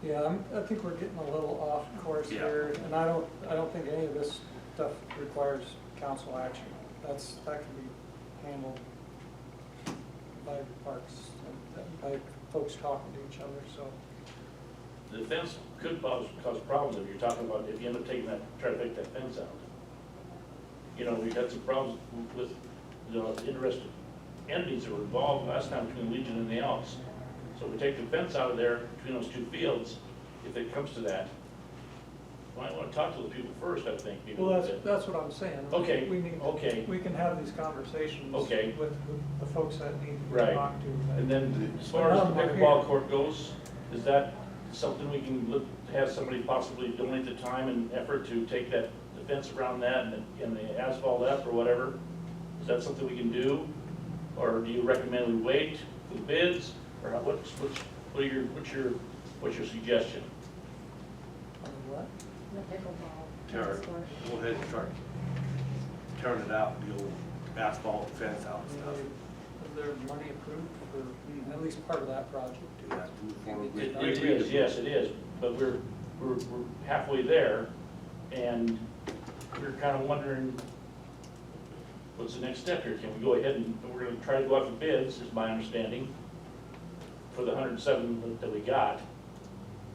Yeah, I think we're getting a little off course Yeah. here, and I don't think any of this stuff requires council action. That can be handled by parks, and by folks talking to each other, so. The fence could cause problems if you're talking about, if you end up taking that, try to take that fence out. You know, we've had some problems with, you know, interested entities that were involved last time between Legion and the Elks. So if we take the fence out of there between those two fields, if it comes to that, we might want to talk to the people first, I think, maybe a Well, little bit. that's what I'm saying. Okay, We need, okay. we can have these conversations Okay. with the folks that need to be Right. talked to. And then as far as the pickleball court goes, is that something we can look, have somebody possibly donate the time and effort to take that, the fence around that and the asphalt up or whatever? Is that something we can do? Or do you recommend we wait for the bids? Or what's your suggestion? What? The pickleball. Tear tennis it, court. go ahead and start tearing it out, the old asphalt fence out and stuff. Is there money approved for at least part of that project? Do that, move forward. We It agreed is, to- yes, it is, but we're halfway there, and we're kind of wondering, what's the next step here? Can we go ahead and, we're gonna try to go out for bids, is my understanding, for the 107 that we got,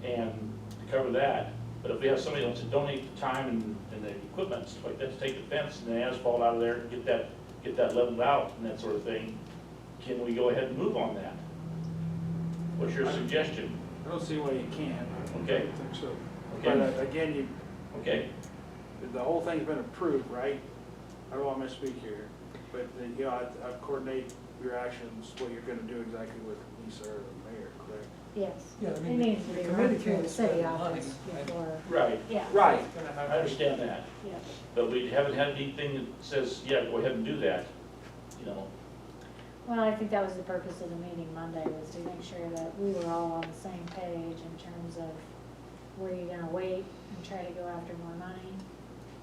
and to cover that. But if we have somebody that wants to donate the time and the equipment, stuff like that, to take the fence and the asphalt out of there, and get that leveled out and that sort of thing, can we go ahead and move on that? What's your suggestion? I don't see why you can't. Okay, I think so. But okay, again, okay. the whole thing's been approved, right? I don't want to misspeak here, but, you know, I coordinate your actions, what you're gonna do exactly with Lisa or the mayor, correct? Yes, Yeah, I it mean, needs to the be committee run through can't the city spend money. office before, Right, yeah. Right. I understand that, Yeah. but we haven't had anything that says, yeah, go ahead and do that, you know. Well, I think that was the purpose of the meeting Monday, was to make sure that we were all on the same page in terms of, were you gonna wait and try to go after more money?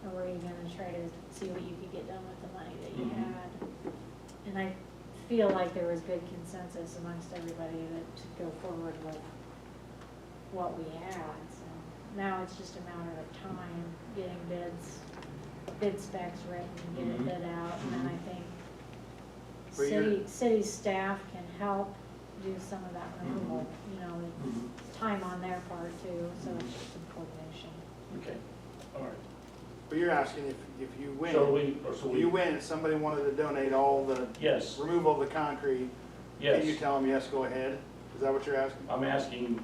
Or were you gonna try to see what you could get done with the money that you Mhm. had? And I feel like there was good consensus amongst everybody that to go forward with what we had, so now it's just a matter of time, getting bid specs written, get it Mhm. bid out, and then I think But you're- city staff can help do some of that removal, you know, and time on their part too, so it's just some coordination. Okay, all right. But you're asking if you win. So we, You win, and somebody wanted to donate all the, yes, remove all the concrete, can you yes. tell them, yes, go ahead? Is that what you're asking? I'm asking,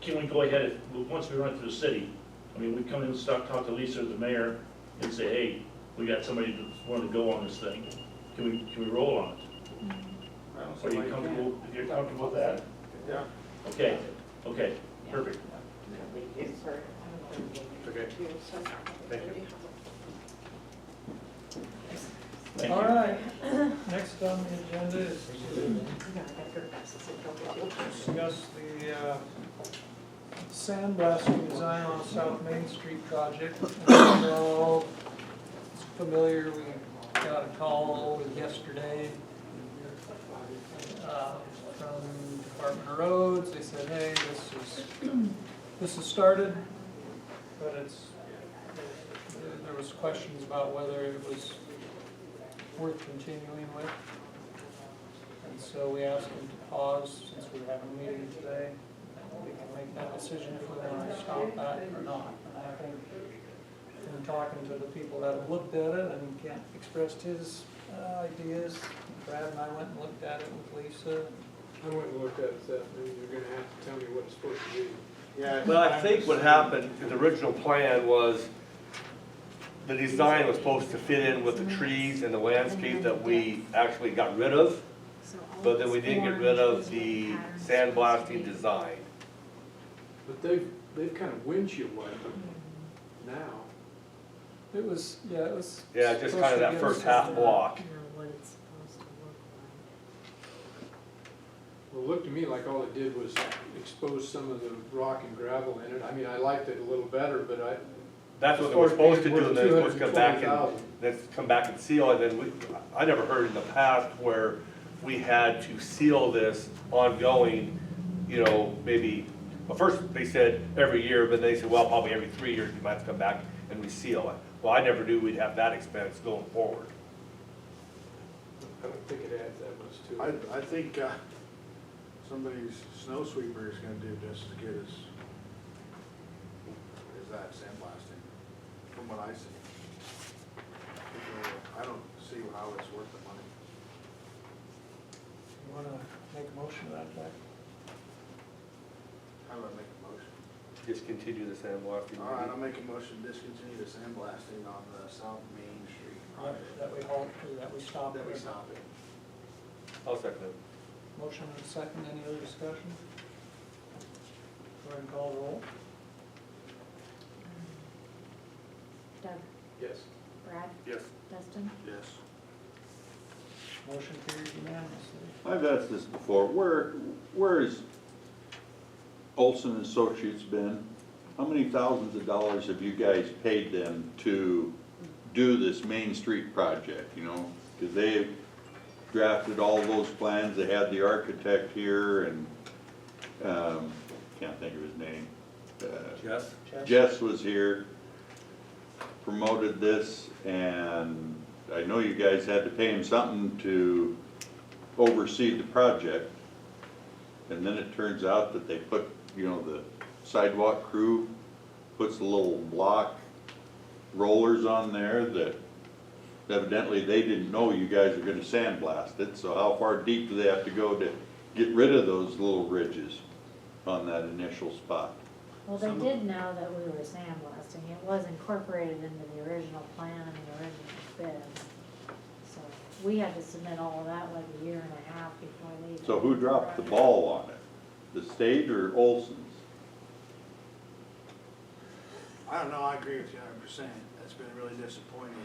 can we go ahead, once we run through the city, I mean, we come in and talk to Lisa, the mayor, and say, hey, we got somebody that's willing to go on this thing. Can we roll on it? I don't see Are why you you comfortable, if you're comfortable with that? Yeah. Okay, okay, perfect. Okay. Thank you. Thank All you. right, next on the agenda is to discuss the sandblasting design on South Main Street project. We're all familiar, we got a call yesterday from Department of Roads. They said, hey, this is started, but there was questions about whether it was worth continuing with. And so we asked them to pause, since we're having a meeting today, and we can make that decision if we want to stop that or not. And I think from talking to the people that have looked at it, and Kent expressed his ideas, Brad and I went and looked at it with Lisa. I went and looked at it this afternoon, you're gonna have to tell me what it's supposed to be. Yeah. Well, I think what happened, the original plan was, the design was supposed to fit in with the trees and the landscape that we actually got rid of, but then we didn't get rid of the sandblasting design. But they've kind of windshield wiped them now. It was, yeah, it was. Yeah, just supposed kind of to that give first us half a- block. You know, what it's supposed to look like. Well, it looked to me like all it did was expose some of the rock and gravel in it. I mean, I liked it a little better, but That's what we're supposed to do, Worth and then we're supposed to come back and, 220,000. then come back and seal, and then I never heard in the past where we had to seal this ongoing, you know, maybe, well, first they said every year, but they said, well, probably every 3 years you might have to come back and reseal it. Well, I never knew we'd have that expense going forward. I don't think it adds that much to it. I think somebody's snow sweeper is gonna do just as good as that sandblasting, from what I see. I don't see how it's worth the money. You wanna make a motion to that effect? How do I make a motion? Just continue the sandblasting. All right, I'll make a motion to discontinue the sandblasting on the South Main Street project. That we halt, or that we stop? That we stop it. I'll second it. Motion and a second, any other discussion? Go ahead and call the roll. Doug, Yes. Brad, Yes. Dustin, Yes. Motion carried unanimously. I've asked this before, where is Olson Associates been? How many thousands of dollars have you guys paid them to do this Main Street project, you know? Because they've drafted all those plans, they had the architect here and, can't think of his name. Yes? Jess was here, promoted this, and I know you guys had to pay him something to oversee the project. And then it turns out that they put, you know, the sidewalk crew puts the little block rollers on there that evidently they didn't know you guys were gonna sandblast it, so how far deep do they have to go to get rid of those little ridges on that initial spot? well, they did know that we were sandblasting, it was incorporated into the original plan and the original bids. So, we had to submit all of that like a year and a half before they. even So who dropped the ball on it? The state or Olson's? I don't know, I agree with you 100%. It's been really disappointing,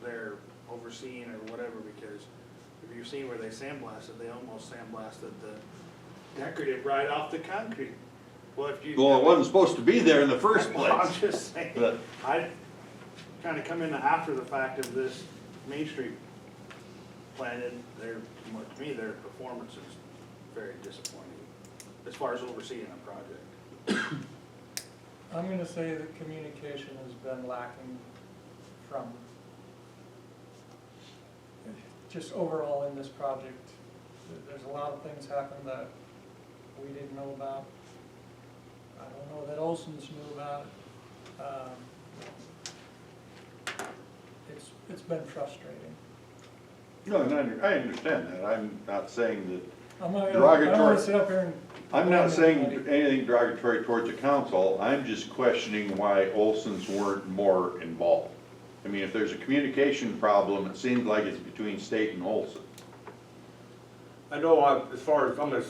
their overseeing or whatever, because if you've seen where they sandblasted, they almost sandblasted the decorative right off the concrete. Well, if you. Well, it wasn't supposed to be there in the first Well, I'm place. just saying, But- I kind of come in after the fact of this Main Street plan, and to me, their performance is very disappointing as far as overseeing a project. I'm gonna say that communication has been lacking from just overall in this project, there's a lot of things happened that we didn't know about. I don't know that Olson's knew about it. It's been frustrating. No, and I understand that. I'm not saying that I'm not derogatory. gonna sit up here and. I'm not blame saying anybody. anything derogatory towards the council, I'm just questioning why Olson's weren't more involved. I mean, if there's a communication problem, it seems like it's between State and Olson. I know, as far as, I'm gonna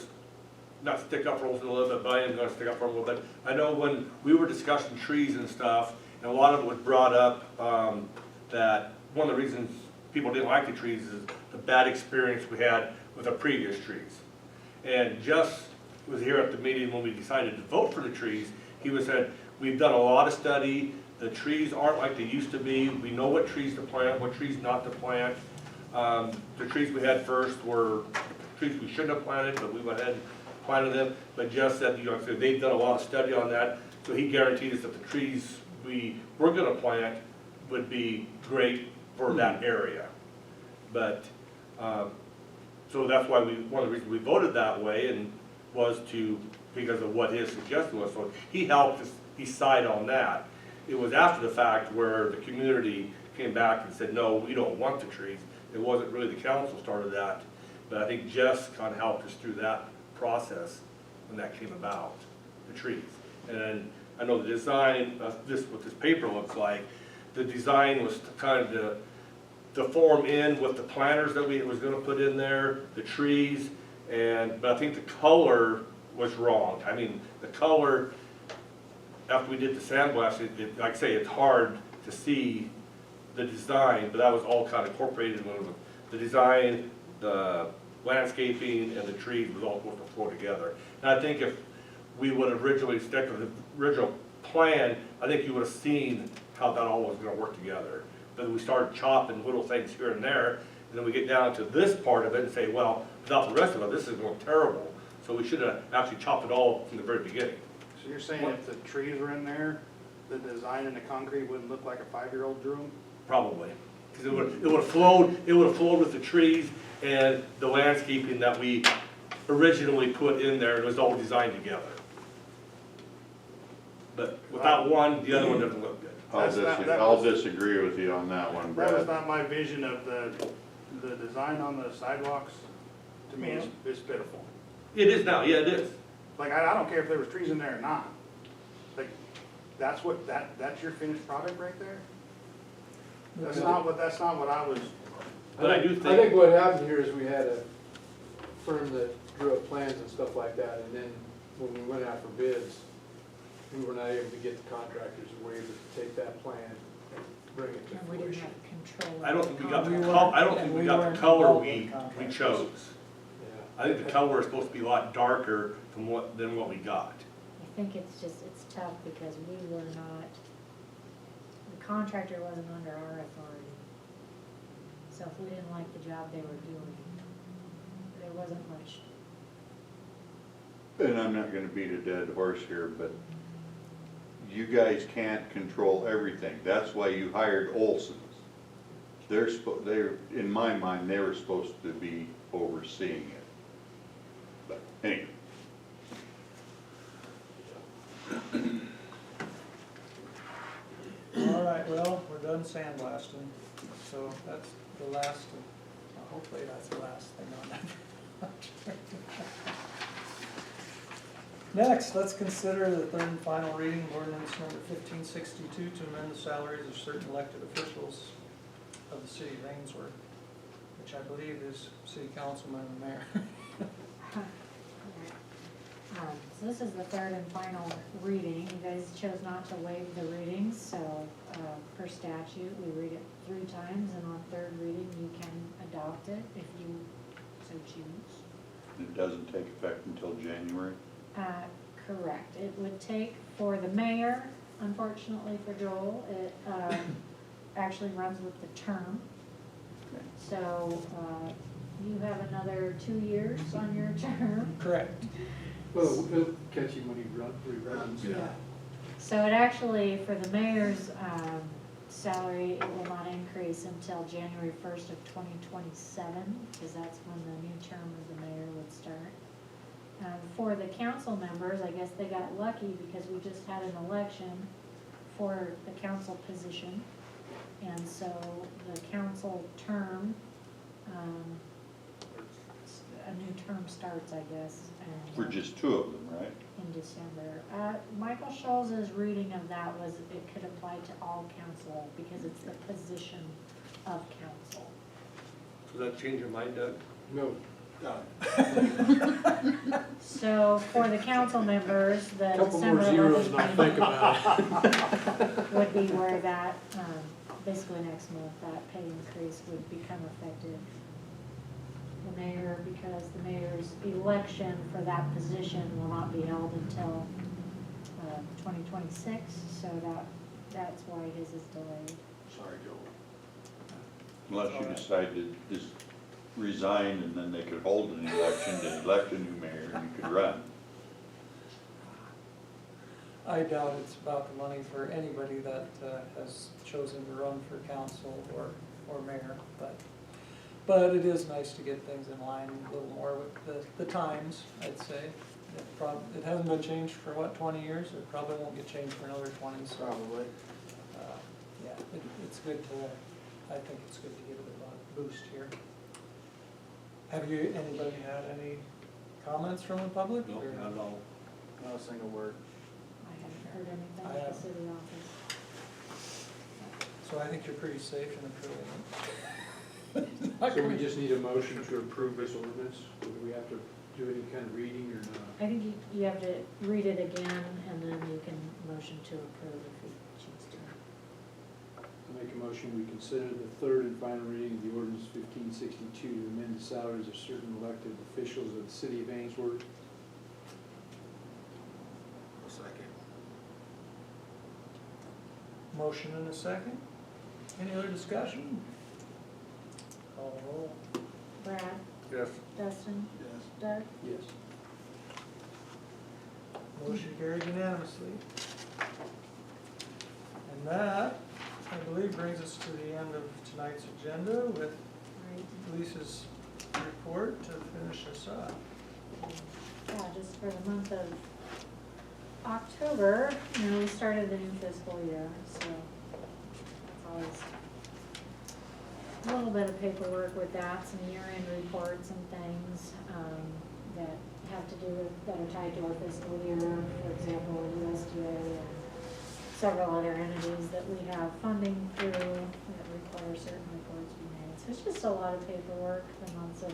not stick up for Olson a little bit, but I am gonna stick up for him a little bit. I know when we were discussing trees and stuff, and a lot of it was brought up, that one of the reasons people didn't like the trees is the bad experience we had with the previous trees. And Just was here at the meeting when we decided to vote for the trees. He was said, we've done a lot of study, the trees aren't like they used to be, we know what trees to plant, what trees not to plant. The trees we had first were trees we shouldn't have planted, but we went ahead and planted them. But Just said, you know, so they've done a lot of study on that, so he guaranteed us that the trees we were gonna plant would be great for that area. But, so that's why one of the reasons we voted that way and was because of what his suggestion was. So he helped us decide on that. It was after the fact where the community came back and said, no, we don't want the trees. It wasn't really the council started that, but I think Jess kind of helped us through that process when that came about, the trees. And then I know the design of what this paper looks like, the design was kind of to form in with the planters that we was gonna put in there, the trees, but I think the color was wrong. I mean, the color, after we did the sandblast, like I say, it's hard to see the design, but that was all kind of incorporated when the design, the landscaping, and the trees was all supposed to flow together. And I think if we would have originally stuck with the original plan, I think you would have seen how that all was gonna work together. But we started chopping little things here and there, and then we get down to this part of it and say, well, without the rest of it, this is going terrible. So we should have actually chopped it all from the very beginning. So you're saying if the trees were in there, the design in the concrete wouldn't look like a 5-year-old drew 'em? Probably, because it would have flowed with the trees and the landscaping that we originally put in there. It was all designed together. But without one, the other one doesn't look good. I'll disagree with you on that one, That was Brad. not my vision of the design on the sidewalks. To me, it's pitiful. It is now, yeah, it is. Like, I don't care if there was trees in there or not. Like, that's your finished product right there? That's not what I was. But I do I think think, what happened here is we had a firm that drew up plans and stuff like that, and then when we went out for bids, we were not able to get the contractors to waive to take that plan and bring it to And we didn't fruition. have control. I don't think we got We the weren't- color, I don't think and we we got weren't the color involved we in contracts. chose. Yeah. I think the color is supposed to be a lot darker than what we got. I think it's tough because we were not, the contractor wasn't under our authority. So if we didn't like the job they were doing, there wasn't much. And I'm not gonna beat a dead horse here, but you guys can't control everything. That's why you hired Olson's. They're, in my mind, they were supposed to be overseeing it. But anyway. All right, well, we're done sandblasting, so that's the last, hopefully that's the last thing on that project. Next, let's consider the third and final reading of ordinance number 1562 to amend the salaries of certain elected officials of the city of Ainsworth, which I believe is city councilman and mayor. So this is the third and final reading. You guys chose not to waive the readings, so per statute, we read it 3 times, and on third reading, you can adopt it if you so choose. It doesn't take effect until January. Correct. It would take, for the mayor, unfortunately for Joel, it actually runs with the term. So you have another 2 years on your term. Correct. Well, we'll catch him when he reruns. Yeah. So it actually, for the mayor's salary, it will not increase until January 1st of 2027, because that's when the new term of the mayor would start. For the council members, I guess they got lucky because we just had an election for the council position. And so the council term, a new term starts, I guess. and, For just two of them, right? in December. Michael Schulz's reading of that was it could apply to all council because it's the position of council. Does that change your mind, Doug? No. So for the council members, the Couple more December zeros and I'll 11th think meeting about it. would be where that, basically next month, that pay increase would become effective. The mayor, because the mayor's election for that position will not be held until 2026, so that's why his is delayed. Sorry, Joel. Unless you decide to just resign and then they could hold an election to elect a new mayor and you could run. I doubt it's about the money for anybody that has chosen to run for council or mayor, but it is nice to get things in line a little more with the times, I'd say. It hasn't been changed for, what, 20 years? It probably won't get changed for another 20, so. Probably. Yeah, it's good to, I think it's good to give it a boost here. Have anybody had any comments from the public? No, or- not at all. Not a single word. I haven't heard anything I at the haven't. city office. So I think you're pretty safe in approving it. So we just need a motion to approve this ordinance? Do we have to do any kind of reading or not? I think you have to read it again, and then you can motion to approve if you choose to. I make a motion, we consider the third and final reading of the ordinance 1562 to amend the salaries of certain elected officials of the city of Ainsworth. Second. Motion and a second. Any other discussion? Call the roll. Brad? Yes. Dustin? Yes. Doug? Yes. Motion carried unanimously. And that, I believe, brings us to the end of tonight's agenda with Right. Lisa's report to finish us up. Yeah, just for the month of October, we started the new fiscal year, so it's always a little bit of paperwork with that, some year-end reports and things, that have to do with, that are tied to our fiscal year, for example, USDA and several other entities that we have funding through that require certain reports be made. So it's just a lot of paperwork. The months of,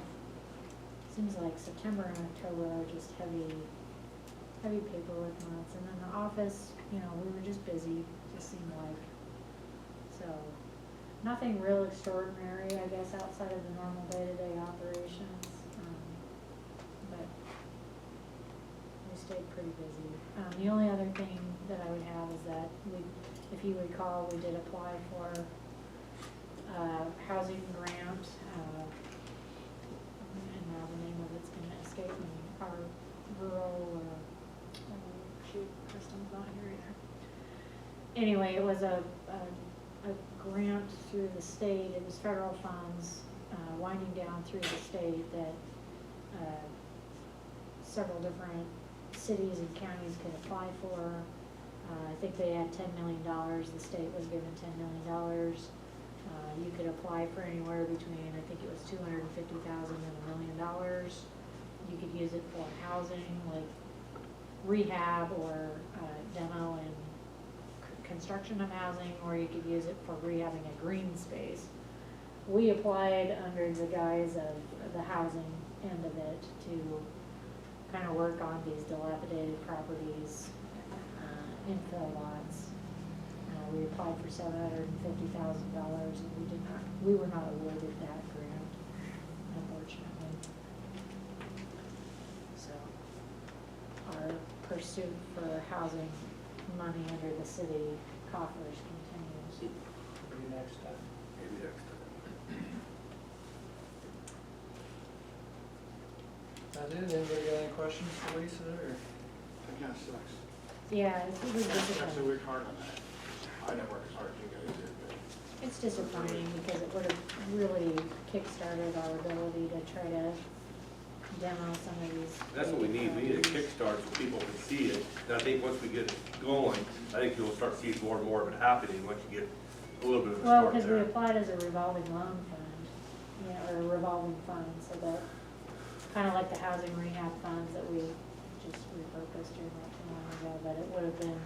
seems like September and October are just heavy paperwork months. And then the office, we were just busy, just seemed like. So nothing real extraordinary, I guess, outside of the normal day-to-day operations. But we stayed pretty busy. The only other thing that I would have is that if you recall, we did apply for housing grant, and now the name of it's gonna escape me, our rural, Kristen's not here either. Anyway, it was a grant through the state, it was federal funds, winding down through the state that several different cities and counties could apply for. I think they had $10 million, the state was given $10 million. You could apply for anywhere between, I think it was $250,000 and $1 million. You could use it for housing, like rehab or demo and construction of housing, or you could use it for rehabbing a green space. We applied under the guise of the housing end of it to kind of work on these dilapidated properties, infill lots. We applied for $750,000 and we were not awarded that grant, unfortunately. So our pursuit for housing money under the city coffers continues. Maybe next time. Maybe next time. That it. Anybody got any questions for Lisa or? That kinda sucks. Yeah, it's really Actually, difficult. we worked hard on that. I didn't work as hard as you guys did, but It's disappointing because it would have really kickstarted our ability to try to demo some of these. That's what we need a kickstart so people can see it. And I think once we get it going, I think you'll start seeing more and more of it happening once you get a little bit of a Well, start because we there. applied as a revolving loan fund, or a revolving fund, so that, kind of like the housing rehab funds that we just repurposed here not too long ago, but it would have been,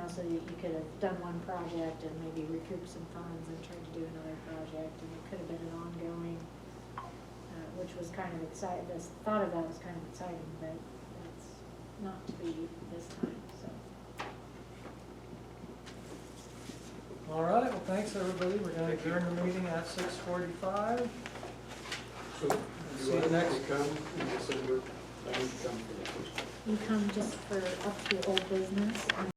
so that you could have done one project and maybe recoup some funds and tried to do another project, and it could have been an ongoing, which was kind of exciting, the thought of that was kind of exciting, but it's not to be this time, so. All right, well, thanks, everybody. We're gonna adjourn the meeting at 6:45. So See do you I next- need to come in December? I need to come for the first. You come just for up to old business, and